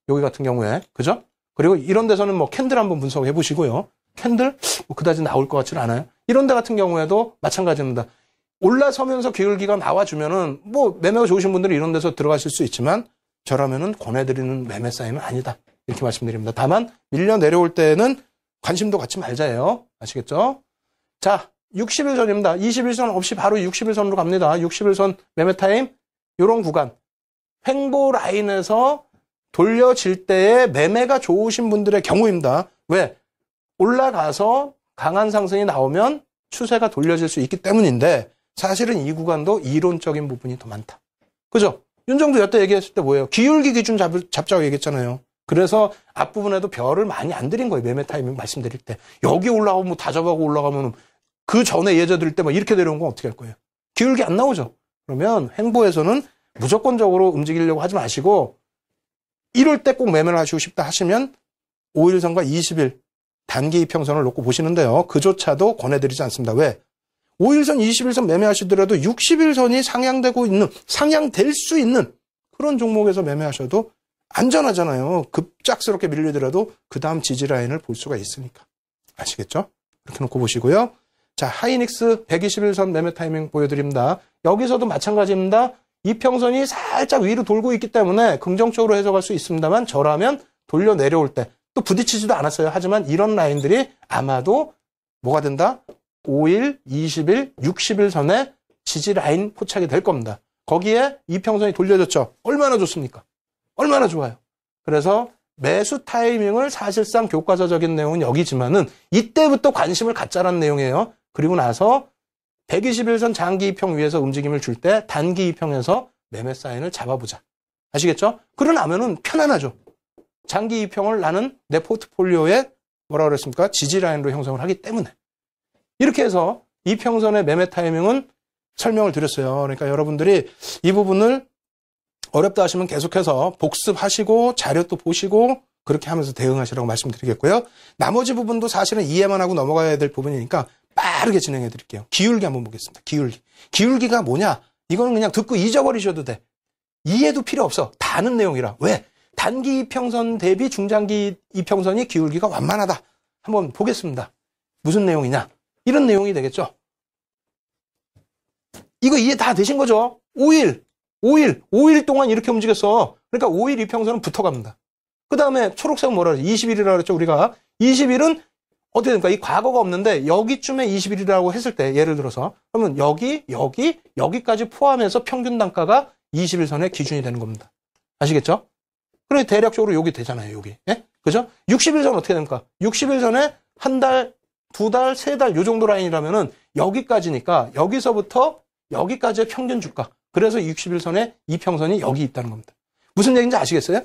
여기 같은 경우에. 그죠? 그리고 이런 데서는 뭐 캔들 한번 분석해 보시고요. 캔들? 뭐 그다지 나올 것 같지는 않아요. 이런 데 같은 경우에도 마찬가지입니다. 올라서면서 기울기가 나와주면은 뭐 매매가 좋으신 분들은 이런 데서 들어가실 수 있지만 저라면은 권해드리는 매매 사인은 아니다. 이렇게 말씀드립니다. 다만 밀려 내려올 때는 관심도 갖지 말자예요. 아시겠죠? 자, 60일 전입니다. 21선 없이 바로 60일선으로 갑니다. 60일선 매매 타임 이런 구간. 횡보 라인에서 돌려질 때에 매매가 좋으신 분들의 경우입니다. 왜? 올라가서 강한 상승이 나오면 추세가 돌려질 수 있기 때문인데 사실은 이 구간도 이론적인 부분이 더 많다. 그죠? 윤정두 여태 얘기했을 때 뭐예요? 기울기 기준 잡자고 얘기했잖아요. 그래서 앞부분에도 별을 많이 안 드린 거예요. 매매 타이밍 말씀드릴 때. 여기 올라가면 뭐 다잡아고 올라가면 그 전에 예제 드릴 때 막 이렇게 내려온 건 어떻게 할 거예요? 기울기 안 나오죠? 그러면 횡보에서는 무조건적으로 움직이려고 하지 마시고 이럴 때 꼭 매매를 하시고 싶다 하시면 5일선과 20일 단기 이평선을 놓고 보시는데요. 그조차도 권해드리지 않습니다. 왜? 5일선, 20일선 매매하시더라도 60일선이 상향되고 있는, 상향될 수 있는 그런 종목에서 매매하셔도 안전하잖아요. 급작스럽게 밀리더라도 그 다음 지지라인을 볼 수가 있으니까. 아시겠죠? 이렇게 놓고 보시고요. 자, 하이닉스 121선 매매 타이밍 보여드립니다. 여기서도 마찬가지입니다. 이평선이 살짝 위로 돌고 있기 때문에 긍정적으로 해석할 수 있습니다만 저라면 돌려 내려올 때 또 부딪히지도 않았어요. 하지만 이런 라인들이 아마도 뭐가 된다? 5일, 20일, 60일 선에 지지 라인 포착이 될 겁니다. 거기에 이평선이 돌려졌죠. 얼마나 좋습니까? 얼마나 좋아요. 그래서 매수 타이밍을 사실상 교과서적인 내용은 여기지만은 이때부터 관심을 갖자라는 내용이에요. 그리고 나서 121선 장기 이평 위에서 움직임을 줄 때 단기 이평에서 매매 사인을 잡아보자. 아시겠죠? 그러나면은 편안하죠. 장기 이평을 나는 내 포트폴리오에 뭐라 그랬습니까? 지지 라인으로 형성을 하기 때문에. 이렇게 해서 이평선의 매매 타이밍은 설명을 드렸어요. 그러니까 여러분들이 이 부분을 어렵다 하시면 계속해서 복습하시고 자료 또 보시고 그렇게 하면서 대응하시라고 말씀드리겠고요. 나머지 부분도 사실은 이해만 하고 넘어가야 될 부분이니까 빠르게 진행해 드릴게요. 기울기 한번 보겠습니다. 기울기. 기울기가 뭐냐? 이거는 그냥 듣고 잊어버리셔도 돼. 이해도 필요 없어. 다 아는 내용이라. 왜? 단기 이평선 대비 중장기 이평선이 기울기가 완만하다. 한번 보겠습니다. 무슨 내용이냐? 이런 내용이 되겠죠. 이거 이해 다 되신 거죠? 5일 동안 이렇게 움직였어. 그러니까 5일 이평선은 붙어갑니다. 그 다음에 초록색은 뭐라 그러죠? 20일이라고 그랬죠, 우리가. 20일은 어떻게 됩니까? 이 과거가 없는데 여기쯤에 20일이라고 했을 때 예를 들어서 그러면 여기까지 포함해서 평균 단가가 21선의 기준이 되는 겁니다. 아시겠죠? 그러니 대략적으로 여기 되잖아요, 여기. 예? 그죠? 60일선 어떻게 됩니까? 60일선에 한 달 두 달, 세 달 요 정도 라인이라면은 여기까지니까 여기서부터 여기까지의 평균 주가. 그래서 60일선의 이평선이 여기 있다는 겁니다. 무슨 얘기인지 아시겠어요?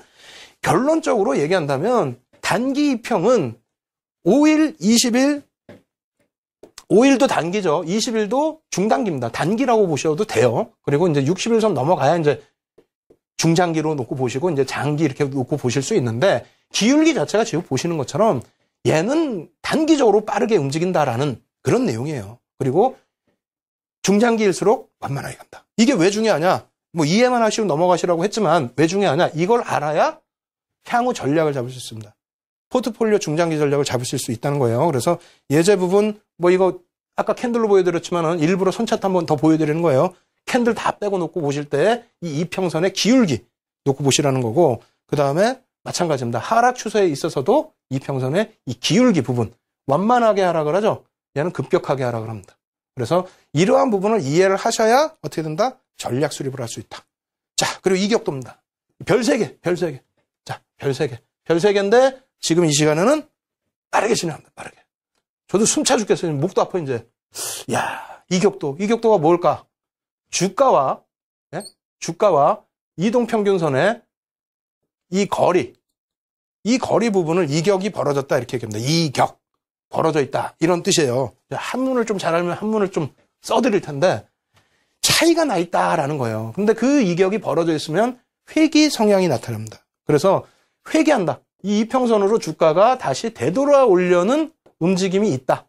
결론적으로 얘기한다면 단기 이평은 5일, 20일, 5일도 단기죠. 20일도 중단기입니다. 단기라고 보셔도 돼요. 그리고 이제 60일선 넘어가야 이제 중장기로 놓고 보시고 이제 장기 이렇게 놓고 보실 수 있는데 기울기 자체가 지금 보시는 것처럼 얘는 단기적으로 빠르게 움직인다라는 그런 내용이에요. 그리고 중장기일수록 완만하게 간다. 이게 왜 중요하냐? 뭐 이해만 하시고 넘어가시라고 했지만 왜 중요하냐? 이걸 알아야 향후 전략을 잡을 수 있습니다. 포트폴리오 중장기 전략을 잡으실 수 있다는 거예요. 그래서 예제 부분 뭐 이거 아까 캔들로 보여드렸지만은 일부러 손차트 한번 더 보여드리는 거예요. 캔들 다 빼고 놓고 보실 때 이 이평선의 기울기 놓고 보시라는 거고 그 다음에 마찬가지입니다. 하락 추세에 있어서도 이평선의 이 기울기 부분 완만하게 하락을 하죠. 얘는 급격하게 하락을 합니다. 그래서 이러한 부분을 이해를 하셔야 어떻게 된다? 전략 수립을 할 수 있다. 자, 그리고 이격도입니다. 별 3개, 별 3개. 자, 별 3개. 별 3개인데 지금 이 시간에는 빠르게 진행합니다. 빠르게. 저도 숨차 죽겠어요. 목도 아파 이제. 야, 이격도가 뭘까? 주가와 이동평균선의 이 거리 부분을 이격이 벌어졌다 이렇게 얘기합니다. 이격 벌어져 있다 이런 뜻이에요. 한문을 좀 잘 알면 한문을 좀 써드릴 텐데 차이가 나 있다라는 거예요. 근데 그 이격이 벌어져 있으면 회귀 성향이 나타납니다. 그래서 회귀한다. 이 이평선으로 주가가 다시 되돌아오려는 움직임이 있다.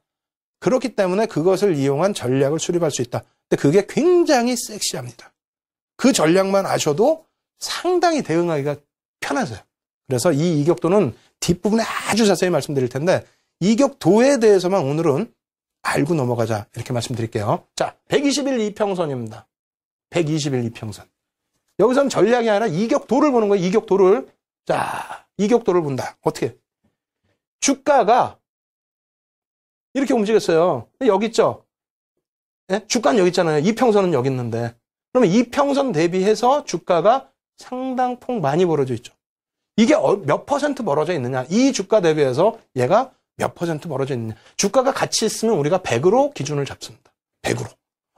그렇기 때문에 그것을 이용한 전략을 수립할 수 있다. 근데 그게 굉장히 섹시합니다. 그 전략만 아셔도 상당히 대응하기가 편하세요. 그래서 이 이격도는 뒷부분에 아주 자세히 말씀드릴 텐데 이격도에 대해서만 오늘은 알고 넘어가자 이렇게 말씀드릴게요. 자, 120일 이평선입니다. 120일 이평선. 여기서는 전략이 아니라 이격도를 보는 거예요. 이격도를. 자, 이격도를 본다. 어떻게? 주가가 이렇게 움직였어요. 여기 있죠? 예? 주가는 여기 있잖아요. 이평선은 여기 있는데. 그러면 이평선 대비해서 주가가 상당폭 많이 벌어져 있죠. 이게 몇 퍼센트 벌어져 있느냐. 이 주가 대비해서 얘가 몇 퍼센트 벌어져 있느냐. 주가가 같이 있으면 우리가 100으로 기준을 잡습니다. 100으로.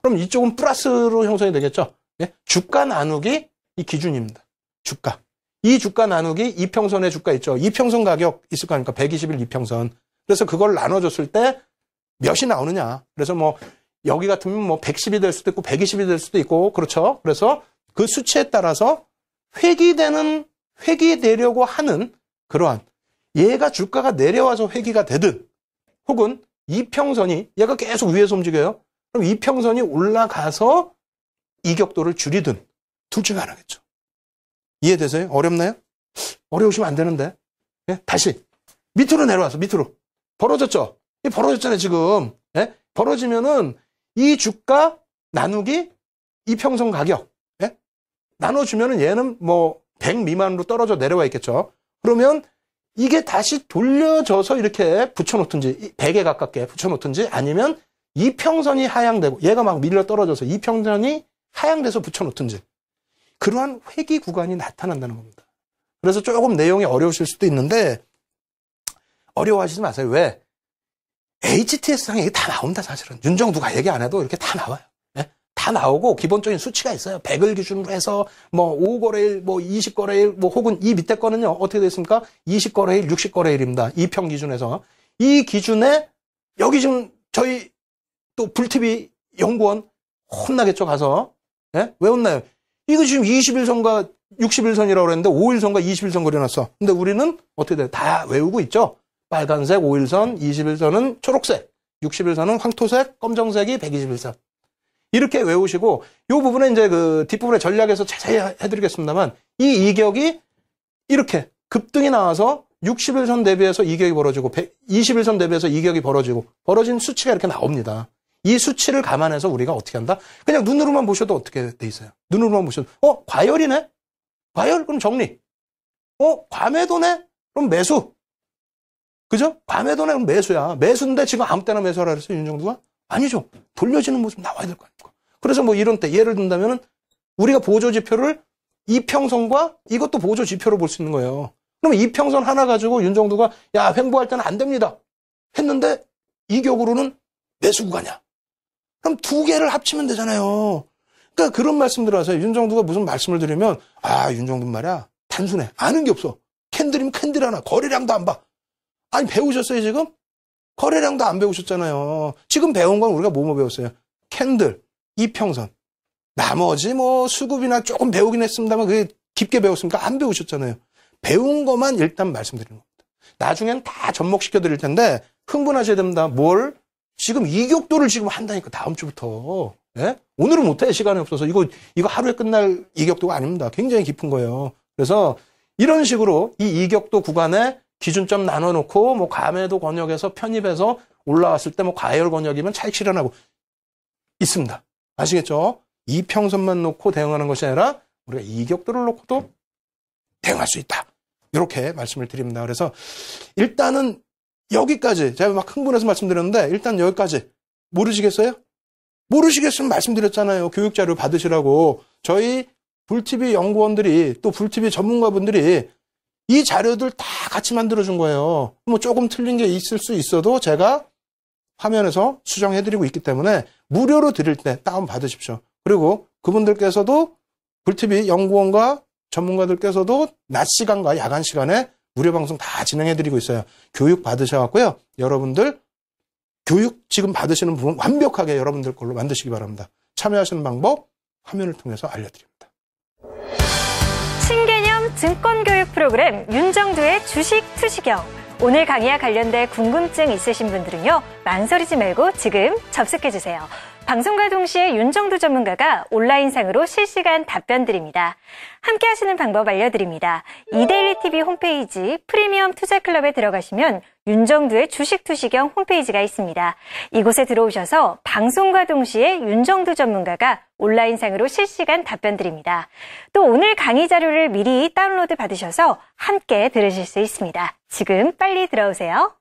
그럼 이쪽은 플러스로 형성이 되겠죠. 예? 주가 나누기 이 기준입니다. 주가. 이 주가 나누기 이평선의 주가 있죠. 이평선 가격 있을 거 아닙니까? 120일 이평선. 그래서 그걸 나눠줬을 때 몇이 나오느냐. 그래서 뭐 여기 같으면 뭐 110이 될 수도 있고 120이 될 수도 있고 그렇죠. 그래서 그 수치에 따라서 회귀되려고 하는 그러한 얘가 주가가 내려와서 회귀가 되든 혹은 이평선이 얘가 계속 위에서 움직여요. 그럼 이평선이 올라가서 이격도를 줄이든 둘 중에 하나겠죠. 이해되세요? 어렵나요? 어려우시면 안 되는데. 예? 다시 밑으로 내려와서 밑으로 벌어졌죠? 벌어졌잖아요 지금. 예? 벌어지면은 이 주가 나누기 이평선 가격 예? 나눠주면은 얘는 뭐 100 미만으로 떨어져 내려와 있겠죠. 그러면 이게 다시 돌려져서 이렇게 붙여놓든지 100에 가깝게 붙여놓든지 아니면 이평선이 하향되고 얘가 막 밀려 떨어져서 이평선이 하향돼서 붙여놓든지 그러한 회귀 구간이 나타난다는 겁니다. 그래서 조금 내용이 어려우실 수도 있는데 어려워하시지 마세요. 왜? HTS상에 이게 다 나옵니다. 사실은. 윤정두가 얘기 안 해도 이렇게 다 나와요. 예? 다 나오고 기본적인 수치가 있어요. 100을 기준으로 해서 뭐 5거래일, 뭐 20거래일, 뭐 혹은 이 밑에 거는요. 어떻게 됐습니까? 20거래일, 60거래일입니다. 이평 기준에서. 이 기준에 여기 지금 저희 또 불TV 연구원 혼나겠죠. 가서. 예? 왜 혼나요? 이거 지금 20일선과 60일선이라고 그랬는데 5일선과 20일선 그려놨어. 근데 우리는 어떻게 돼요? 다 외우고 있죠. 빨간색 5일선, 20일선은 초록색, 60일선은 황토색, 검정색이 120일선. 이렇게 외우시고 이 부분에 이제 그 뒷부분에 전략에서 자세히 해드리겠습니다만 이 이격이 이렇게 급등이 나와서 60일선 대비해서 이격이 벌어지고 20일선 대비해서 이격이 벌어지고 벌어진 수치가 이렇게 나옵니다. 이 수치를 감안해서 우리가 어떻게 한다? 그냥 눈으로만 보셔도 어떻게 돼 있어요? 눈으로만 보셔도 과열이네? 과열? 그럼 정리. 과매도네? 그럼 매수. 그죠? 과매도네? 그럼 매수야. 매수인데 지금 아무 때나 매수하라 그랬어요, 윤정두가? 아니죠. 돌려지는 모습 나와야 될 거 아닙니까? 그래서 뭐 이런 때 예를 든다면은 우리가 보조지표를 이평선과 이것도 보조지표로 볼 수 있는 거예요. 그럼 이평선 하나 가지고 윤정두가 야 횡보할 때는 안 됩니다. 했는데 이격으로는 매수 구간이야. 그럼 두 개를 합치면 되잖아요. 그러니까 그런 말씀들 하세요. 윤정두가 무슨 말씀을 드리면 윤정두 말이야. 단순해. 아는 게 없어. 캔들이면 캔들 하나. 거래량도 안 봐. 아니 배우셨어요 지금? 거래량도 안 배우셨잖아요. 지금 배운 건 우리가 뭐뭐 배웠어요? 캔들, 이평선. 나머지 뭐 수급이나 조금 배우긴 했습니다만 그게 깊게 배웠습니까? 안 배우셨잖아요. 배운 것만 일단 말씀드리는 겁니다. 나중엔 다 접목시켜 드릴 텐데 흥분하셔야 됩니다. 뭘? 지금 이격도를 지금 한다니까 다음 주부터. 예? 오늘은 못해. 시간이 없어서. 이거 하루에 끝날 이격도가 아닙니다. 굉장히 깊은 거예요. 그래서 이런 식으로 이 이격도 구간에 기준점 나눠놓고 뭐 감해도 권역에서 편입해서 올라왔을 때 뭐 과열 권역이면 차익 실현하고 있습니다. 아시겠죠? 이평선만 놓고 대응하는 것이 아니라 우리가 이격도를 놓고도 대응할 수 있다. 이렇게 말씀을 드립니다. 그래서 일단은 여기까지 제가 막 흥분해서 말씀드렸는데 일단 여기까지 모르시겠어요? 모르시겠으면 말씀드렸잖아요. 교육자료 받으시라고. 저희 불TV 연구원들이 또 불TV 전문가분들이 이 자료들 다 같이 만들어준 거예요. 뭐 조금 틀린 게 있을 수 있어도 제가 화면에서 수정해드리고 있기 때문에 무료로 드릴 때 다운 받으십시오. 그리고 그분들께서도 불TV 연구원과 전문가들께서도 낮 시간과 야간 시간에 무료 방송 다 진행해드리고 있어요. 교육 받으셔갖고요. 여러분들 교육 지금 받으시는 부분 완벽하게 여러분들 걸로 만드시기 바랍니다. 참여하시는 방법 화면을 통해서 알려드립니다. 신개념 증권교육 프로그램 윤정두의 주식 투시경. 오늘 강의와 관련된 궁금증 있으신 분들은요. 망설이지 말고 지금 접속해주세요. 방송과 동시에 윤정두 전문가가 온라인상으로 실시간 답변 드립니다. 함께 하시는 방법 알려드립니다. 이데일리TV 홈페이지 프리미엄 투자클럽에 들어가시면 윤정두의 주식 투시경 홈페이지가 있습니다. 이곳에 들어오셔서 방송과 동시에 윤정두 전문가가 온라인상으로 실시간 답변 드립니다. 또 오늘 강의 자료를 미리 다운로드 받으셔서 함께 들으실 수 있습니다. 지금 빨리 들어오세요.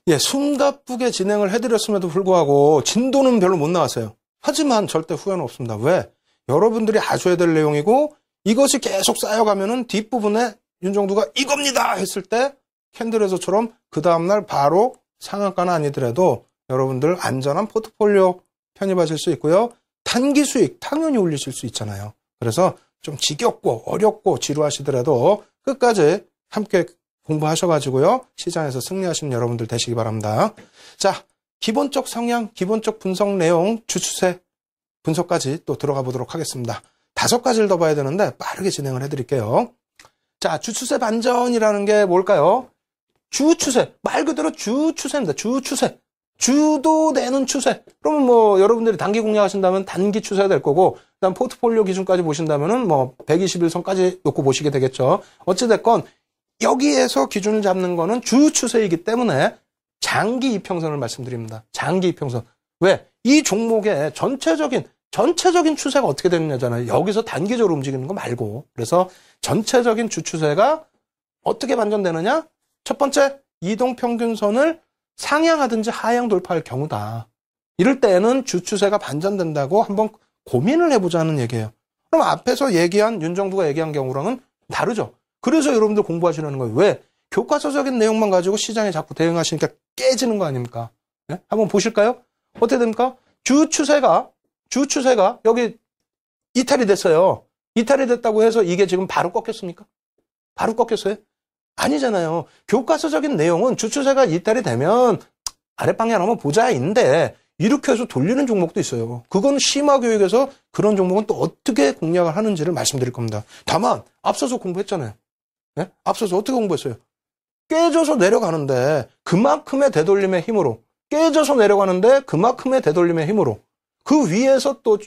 예, 숨가쁘게 진행을 해드렸음에도 불구하고 진도는 별로 못 나왔어요. 하지만 절대 후회는 없습니다. 왜? 여러분들이 아셔야 될 내용이고 이것이 계속 쌓여가면은 뒷부분에 윤정두가 이겁니다 했을 때 캔들에서처럼 그 다음날 바로 상한가는 아니더라도 여러분들 안전한 포트폴리오 편입하실 수 있고요. 단기 수익 당연히 올리실 수 있잖아요. 그래서 좀 지겹고 어렵고 지루하시더라도 끝까지 함께 공부하셔가지고요. 시장에서 승리하시는 여러분들 되시기 바랍니다. 자, 기본적 성향, 기본적 분석 내용, 주추세 분석까지 또 들어가 보도록 하겠습니다. 5가지를 더 봐야 되는데 빠르게 진행을 해드릴게요. 자, 주추세 반전이라는 게 뭘까요? 주추세, 말 그대로 주추세입니다. 주추세. 주도 내는 추세. 그러면 뭐 여러분들이 단기 공략하신다면 단기 추세가 될 거고, 그다음 포트폴리오 기준까지 보신다면은 뭐 121선까지 놓고 보시게 되겠죠. 어찌됐건 여기에서 기준을 잡는 거는 주 추세이기 때문에 장기 이평선을 말씀드립니다. 장기 이평선. 왜? 이 종목의 전체적인 추세가 어떻게 되느냐잖아요. 여기서 단기적으로 움직이는 거 말고. 그래서 전체적인 주 추세가 어떻게 반전되느냐? 첫 번째, 이동평균선을 상향하든지 하향 돌파할 경우다. 이럴 때는 주 추세가 반전된다고 한번 고민을 해보자는 얘기예요. 그럼 앞에서 얘기한 윤정두가 얘기한 경우랑은 다르죠. 그래서 여러분들 공부하시라는 거예요. 왜? 교과서적인 내용만 가지고 시장에 자꾸 대응하시니까 깨지는 거 아닙니까? 네? 한번 보실까요? 어떻게 됩니까? 주 추세가 여기 이탈이 됐어요. 이탈이 됐다고 해서 이게 지금 바로 꺾였습니까? 바로 꺾였어요? 아니잖아요. 교과서적인 내용은 주 추세가 이탈이 되면 아랫방향 한번 보자인데 이렇게 해서 돌리는 종목도 있어요. 그건 심화교육에서 그런 종목은 또 어떻게 공략을 하는지를 말씀드릴 겁니다. 다만 앞서서 공부했잖아요. 네? 앞서서 어떻게 공부했어요? 깨져서 내려가는데 그만큼의 되돌림의 힘으로 깨져서 내려가는데 그만큼의 되돌림의 힘으로 그 위에서 또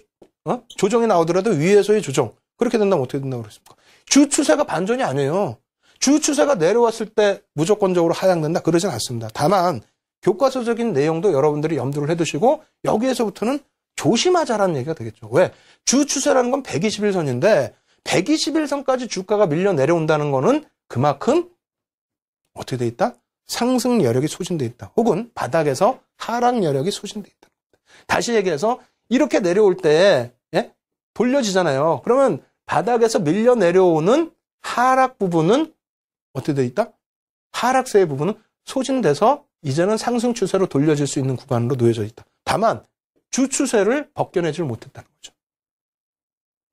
조정이 나오더라도 위에서의 조정 그렇게 된다면 어떻게 된다고 그랬습니까? 주 추세가 반전이 아니에요. 주 추세가 내려왔을 때 무조건적으로 하향된다 그러진 않습니다. 다만 교과서적인 내용도 여러분들이 염두를 해두시고 여기에서부터는 조심하자라는 얘기가 되겠죠. 왜? 주 추세라는 건 121선인데 121선까지 주가가 밀려 내려온다는 거는 그만큼 어떻게 돼 있다? 상승 여력이 소진돼 있다. 혹은 바닥에서 하락 여력이 소진돼 있다. 다시 얘기해서 이렇게 내려올 때 돌려지잖아요. 그러면 바닥에서 밀려 내려오는 하락 부분은 어떻게 돼 있다? 하락세의 부분은 소진돼서 이제는 상승 추세로 돌려질 수 있는 구간으로 놓여져 있다. 다만 주 추세를 벗겨내질 못했다는 거죠.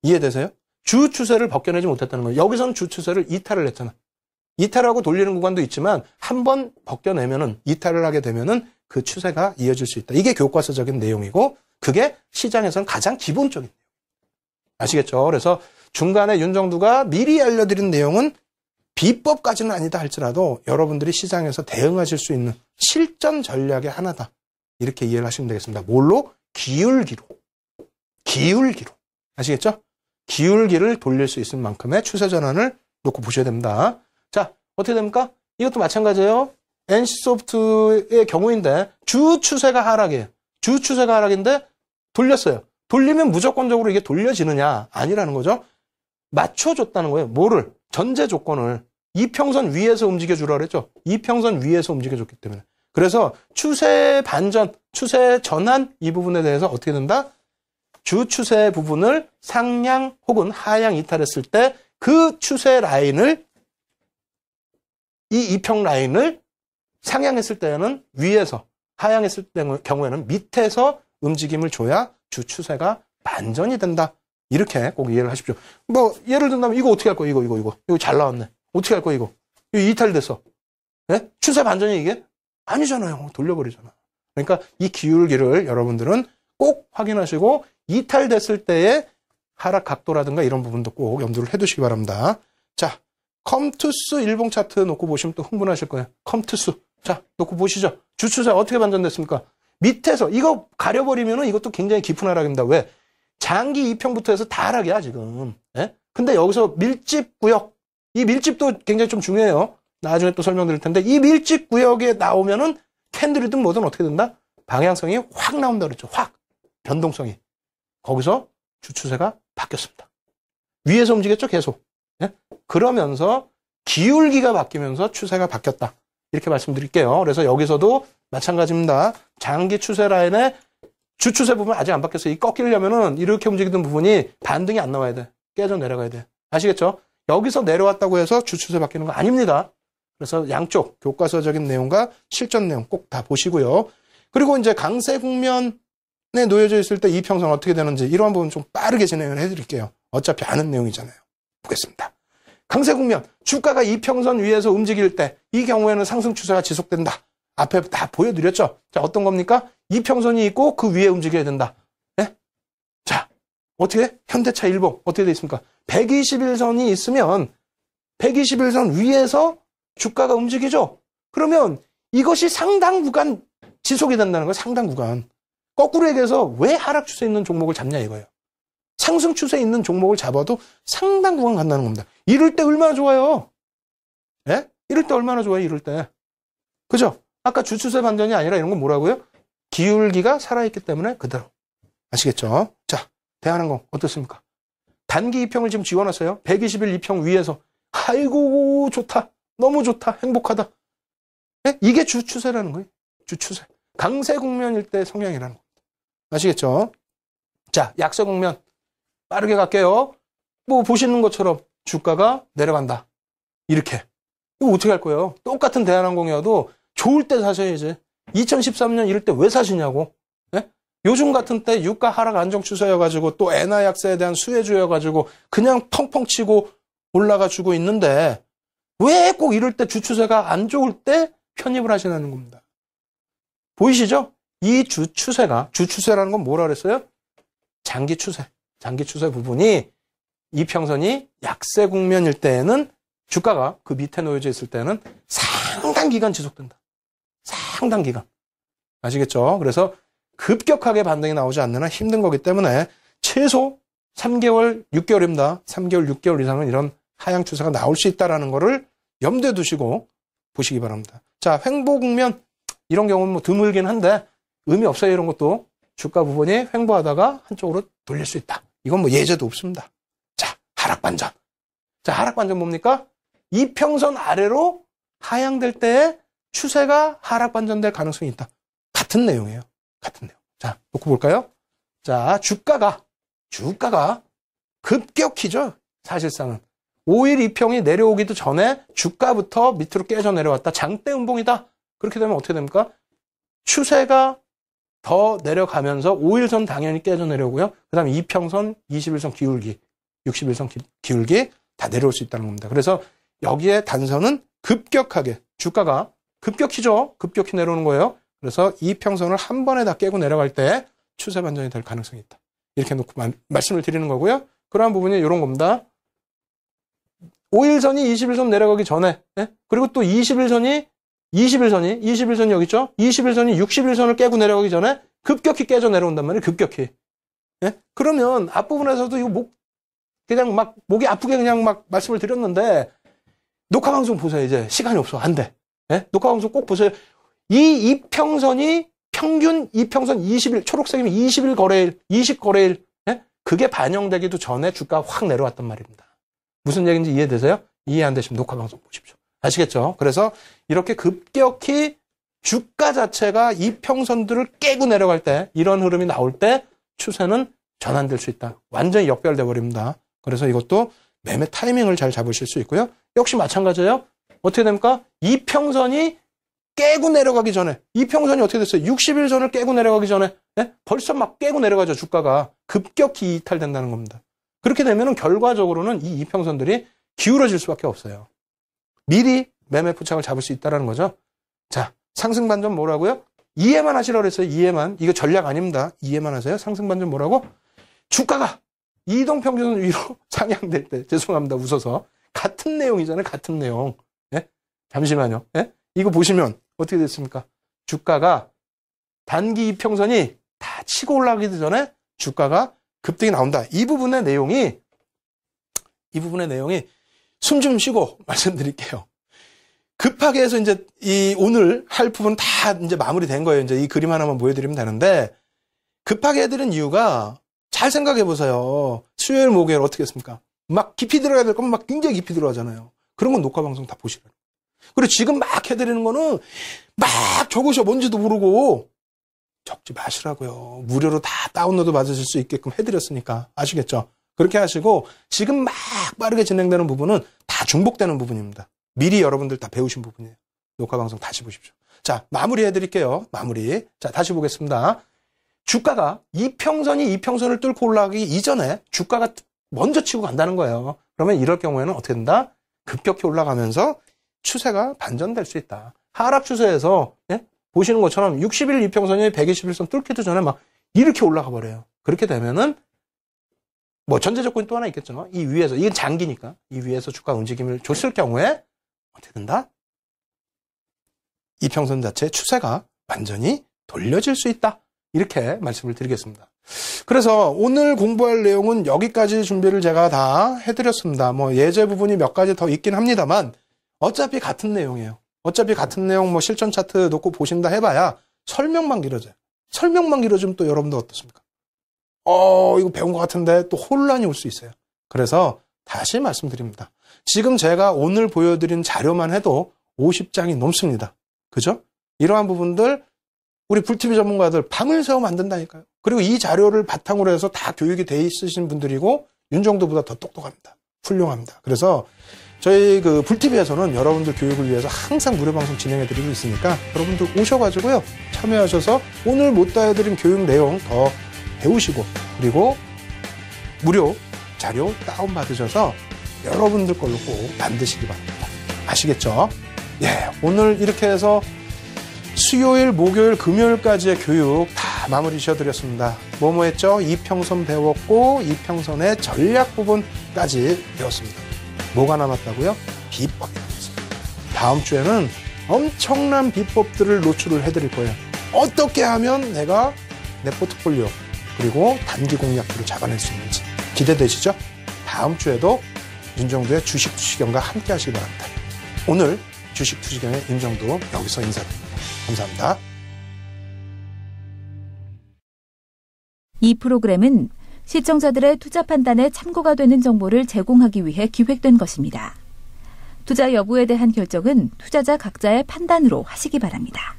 이해되세요? 주 추세를 벗겨내지 못했다는 거예요. 여기서는 주 추세를 이탈을 했잖아. 이탈하고 돌리는 구간도 있지만 한 번 벗겨내면은 이탈을 하게 되면은 그 추세가 이어질 수 있다. 이게 교과서적인 내용이고 그게 시장에서는 가장 기본적인 내용. 아시겠죠? 그래서 중간에 윤정두가 미리 알려드린 내용은 비법까지는 아니다 할지라도 여러분들이 시장에서 대응하실 수 있는 실전 전략의 하나다. 이렇게 이해를 하시면 되겠습니다. 뭘로? 기울기로. 기울기로. 아시겠죠? 기울기를 돌릴 수 있을 만큼의 추세 전환을 놓고 보셔야 됩니다. 자, 어떻게 됩니까? 이것도 마찬가지예요. NC소프트의 경우인데 주 추세가 하락이에요. 주 추세가 하락인데 돌렸어요. 돌리면 무조건적으로 이게 돌려지느냐? 아니라는 거죠. 맞춰줬다는 거예요. 뭐를? 전제 조건을. 이평선 위에서 움직여주라 그랬죠. 이평선 위에서 움직여줬기 때문에. 그래서 추세 반전, 추세 전환 이 부분에 대해서 어떻게 된다? 주 추세 부분을 상향 혹은 하향 이탈했을 때 그 추세 라인을 이 이평 라인을 상향했을 때는 위에서 하향했을 경우에는 밑에서 움직임을 줘야 주 추세가 반전이 된다. 이렇게 꼭 이해를 하십시오. 뭐 예를 든다면 이거 어떻게 할 거야? 이거 잘 나왔네. 어떻게 할 거야? 이거 이탈됐어. 네? 추세 반전이 이게? 아니잖아요. 돌려버리잖아. 그러니까 이 기울기를 여러분들은 꼭 확인하시고 이탈됐을 때의 하락 각도라든가 이런 부분도 꼭 염두를 해두시기 바랍니다. 자, 컴투스 일봉 차트 놓고 보시면 또 흥분하실 거예요. 컴투스. 자, 놓고 보시죠. 주추세 어떻게 반전됐습니까? 밑에서 이거 가려버리면은 이것도 굉장히 깊은 하락입니다. 왜? 장기 2평부터 해서 다 하락이야 지금. 예? 근데 여기서 밀집 구역, 이 밀집도 굉장히 좀 중요해요. 나중에 또 설명드릴 텐데 이 밀집 구역에 나오면은 캔들이든 뭐든 어떻게 된다? 방향성이 확 나온다 그랬죠. 확 변동성이. 거기서 주추세가 바뀌었습니다. 위에서 움직였죠 계속. 예? 그러면서 기울기가 바뀌면서 추세가 바뀌었다. 이렇게 말씀드릴게요. 그래서 여기서도 마찬가지입니다. 장기 추세 라인에 주추세 부분 아직 안 바뀌었어요. 이 꺾이려면은 이렇게 움직이던 부분이 반등이 안 나와야 돼. 깨져 내려가야 돼. 아시겠죠? 여기서 내려왔다고 해서 주추세 바뀌는 거 아닙니다. 그래서 양쪽 교과서적인 내용과 실전 내용 꼭 다 보시고요. 그리고 이제 강세 국면에 놓여져 있을 때 이평선 어떻게 되는지 이런 부분 좀 빠르게 진행을 해드릴게요. 어차피 아는 내용이잖아요. 보겠습니다. 강세 국면, 주가가 이평선 위에서 움직일 때 이 경우에는 상승 추세가 지속된다. 앞에 다 보여드렸죠. 자, 어떤 겁니까? 이평선이 있고 그 위에 움직여야 된다. 네? 자, 어떻게? 현대차 일봉 어떻게 돼 있습니까? 121선이 있으면 121선 위에서 주가가 움직이죠. 그러면 이것이 상당 구간 지속이 된다는 거예요. 상당 구간. 거꾸로 얘기해서 왜 하락 추세 있는 종목을 잡냐 이거예요. 상승 추세 있는 종목을 잡아도 상당 구간 간다는 겁니다. 이럴 때 얼마나 좋아요. 예? 이럴 때 얼마나 좋아요. 이럴 때. 그죠? 아까 주추세 반전이 아니라 이런 건 뭐라고요? 기울기가 살아있기 때문에 그대로. 아시겠죠? 자, 대한항공 어떻습니까? 단기 이평을 지금 지워놨어요. 121 이평 위에서. 아이고 좋다. 너무 좋다. 행복하다. 예? 이게 주추세라는 거예요. 주추세. 강세 국면일 때 성향이라는 겁니다. 아시겠죠? 자, 약세 국면. 빠르게 갈게요. 뭐 보시는 것처럼 주가가 내려간다. 이렇게. 이거 어떻게 할 거예요? 똑같은 대한항공이어도 좋을 때 사셔야지. 2013년 이럴 때 왜 사시냐고. 예? 요즘 같은 때 유가 하락 안정 추세여가지고 또 엔화 약세에 대한 수혜주여가지고 그냥 펑펑 치고 올라가 주고 있는데 왜 꼭 이럴 때 주추세가 안 좋을 때 편입을 하시는 겁니다. 보이시죠? 이 주추세라는 건 뭐라 그랬어요? 장기 추세 부분이 이평선이 약세 국면일 때에는 주가가 그 밑에 놓여져 있을 때는 상당 기간 지속된다. 상당 기간. 아시겠죠? 그래서 급격하게 반등이 나오지 않는 한 힘든 거기 때문에 최소 3개월, 6개월입니다. 3개월, 6개월 이상은 이런 하향 추세가 나올 수 있다는 거를 염두에 두시고 보시기 바랍니다. 자, 횡보 국면 이런 경우는 뭐 드물긴 한데 의미 없어요. 이런 것도 주가 부분이 횡보하다가 한쪽으로 돌릴 수 있다. 이건 뭐 예제도 없습니다. 자, 하락 반전. 자, 하락 반전 뭡니까? 이평선 아래로 하향될 때에 추세가 하락 반전될 가능성이 있다. 같은 내용이에요. 같은 내용. 자, 놓고 볼까요? 자, 주가가 급격히죠. 사실상은 5일 이평이 내려오기도 전에 주가부터 밑으로 깨져 내려왔다. 장대 음봉이다. 그렇게 되면 어떻게 됩니까? 추세가 더 내려가면서 5일선 당연히 깨져 내려오고요. 그 다음에 이평선, 21선 기울기, 61선 기울기 다 내려올 수 있다는 겁니다. 그래서 여기에 단선은 급격하게 주가가 급격히죠. 급격히 내려오는 거예요. 그래서 이평선을 한 번에 다 깨고 내려갈 때 추세 반전이 될 가능성이 있다. 이렇게 놓고 말씀을 드리는 거고요. 그러한 부분이 이런 겁니다. 5일선이 21선 내려가기 전에, 예? 그리고 또 21선이 여기 있죠? 21선이 61선을 깨고 내려가기 전에 급격히 깨져 내려온단 말이에요. 급격히. 예? 그러면 앞부분에서도 이거 그냥 막 목이 아프게 그냥 막 말씀을 드렸는데 녹화방송 보세요. 이제 시간이 없어. 안 돼. 예? 녹화방송 꼭 보세요. 이 이평선이 평균 이평선 20일, 초록색이면 20일 거래일, 20거래일. 예? 그게 반영되기도 전에 주가가 확 내려왔단 말입니다. 무슨 얘기인지 이해되세요? 이해 안 되시면 녹화방송 보십시오. 아시겠죠? 그래서 이렇게 급격히 주가 자체가 이평선들을 깨고 내려갈 때 이런 흐름이 나올 때 추세는 전환될 수 있다. 완전히 역별돼 버립니다. 그래서 이것도 매매 타이밍을 잘 잡으실 수 있고요. 역시 마찬가지예요. 어떻게 됩니까? 이평선이 깨고 내려가기 전에 이평선이 어떻게 됐어요? 60일선을 깨고 내려가기 전에 네? 벌써 막 깨고 내려가죠. 주가가 급격히 이탈된다는 겁니다. 그렇게 되면은 결과적으로는 이 이평선들이 기울어질 수밖에 없어요. 미리 매매 포착을 잡을 수 있다는 거죠. 자, 상승 반전 뭐라고요? 이해만 하시라고 그랬어요. 이해만. 이거 전략 아닙니다. 이해만 하세요. 상승 반전 뭐라고? 주가가 이동평균선 위로 상향될 때, 죄송합니다. 웃어서. 같은 내용이잖아요. 같은 내용. 예? 잠시만요. 예? 이거 보시면 어떻게 됐습니까? 주가가 단기 이평선이 다 치고 올라가기 전에 주가가 급등이 나온다. 이 부분의 내용이 숨 좀 쉬고 말씀드릴게요. 급하게 해서 이제 오늘 할 부분 다 이제 마무리된 거예요. 이제 이 그림 하나만 보여드리면 되는데 급하게 해드린 이유가 잘 생각해 보세요. 수요일, 목요일 어떻게 했습니까? 막 깊이 들어가야 될 거면 막 굉장히 깊이 들어가잖아요. 그런 건 녹화 방송 다 보시라고. 그리고 지금 막 해드리는 거는 막 적으셔 뭔지도 모르고 적지 마시라고요. 무료로 다 다운로드 받으실 수 있게끔 해드렸으니까 아시겠죠? 그렇게 하시고 지금 막 빠르게 진행되는 부분은 다 중복되는 부분입니다. 미리 여러분들 다 배우신 부분이에요. 녹화 방송 다시 보십시오. 자, 마무리 해드릴게요. 마무리. 자, 다시 보겠습니다. 주가가 이평선을 뚫고 올라가기 이전에 주가가 먼저 치고 간다는 거예요. 그러면 이럴 경우에는 어떻게 된다? 급격히 올라가면서 추세가 반전될 수 있다. 하락 추세에서 예? 보시는 것처럼 60일 이평선이 121선 뚫기도 전에 막 이렇게 올라가 버려요. 그렇게 되면은 뭐 전제 조건이 또 하나 있겠죠. 이 위에서 이건 장기니까 이 위에서 주가 움직임을 줬을 경우에 어떻게 된다? 이평선 자체의 추세가 완전히 돌려질 수 있다. 이렇게 말씀을 드리겠습니다. 그래서 오늘 공부할 내용은 여기까지 준비를 제가 다 해드렸습니다. 뭐 예제 부분이 몇 가지 더 있긴 합니다만 어차피 같은 내용이에요. 어차피 같은 내용 뭐 실전 차트 놓고 보신다 해봐야 설명만 길어져요. 설명만 길어지면 또 여러분들 어떻습니까? 이거 배운 것 같은데 또 혼란이 올 수 있어요. 그래서 다시 말씀드립니다. 지금 제가 오늘 보여드린 자료만 해도 50장이 넘습니다. 그죠? 이러한 부분들 우리 불TV 전문가들 밤을 새워 만든다니까요. 그리고 이 자료를 바탕으로 해서 다 교육이 돼 있으신 분들이고 윤정도보다 더 똑똑합니다. 훌륭합니다. 그래서 저희 그 불TV에서는 여러분들 교육을 위해서 항상 무료 방송 진행해 드리고 있으니까 여러분들 오셔가지고요. 참여하셔서 오늘 못 다 해드린 교육 내용 더 배우시고 그리고 무료 자료 다운받으셔서 여러분들 걸로 꼭 만드시기 바랍니다. 아시겠죠? 예, 오늘 이렇게 해서 수요일, 목요일, 금요일까지의 교육 다 마무리 지어드렸습니다. 뭐뭐 했죠? 이평선 배웠고 이평선의 전략 부분까지 배웠습니다. 뭐가 남았다고요? 비법이 남았습니다. 다음 주에는 엄청난 비법들을 노출을 해드릴 거예요. 어떻게 하면 내가 내 포트폴리오 그리고 단기 공략들을 잡아낼 수 있는지 기대되시죠? 다음 주에도 윤정도의 주식 투시경과 함께 하시기 바랍니다. 오늘 주식 투시경의 윤정도 여기서 인사드립니다. 감사합니다. 이 프로그램은 시청자들의 투자 판단에 참고가 되는 정보를 제공하기 위해 기획된 것입니다. 투자 여부에 대한 결정은 투자자 각자의 판단으로 하시기 바랍니다.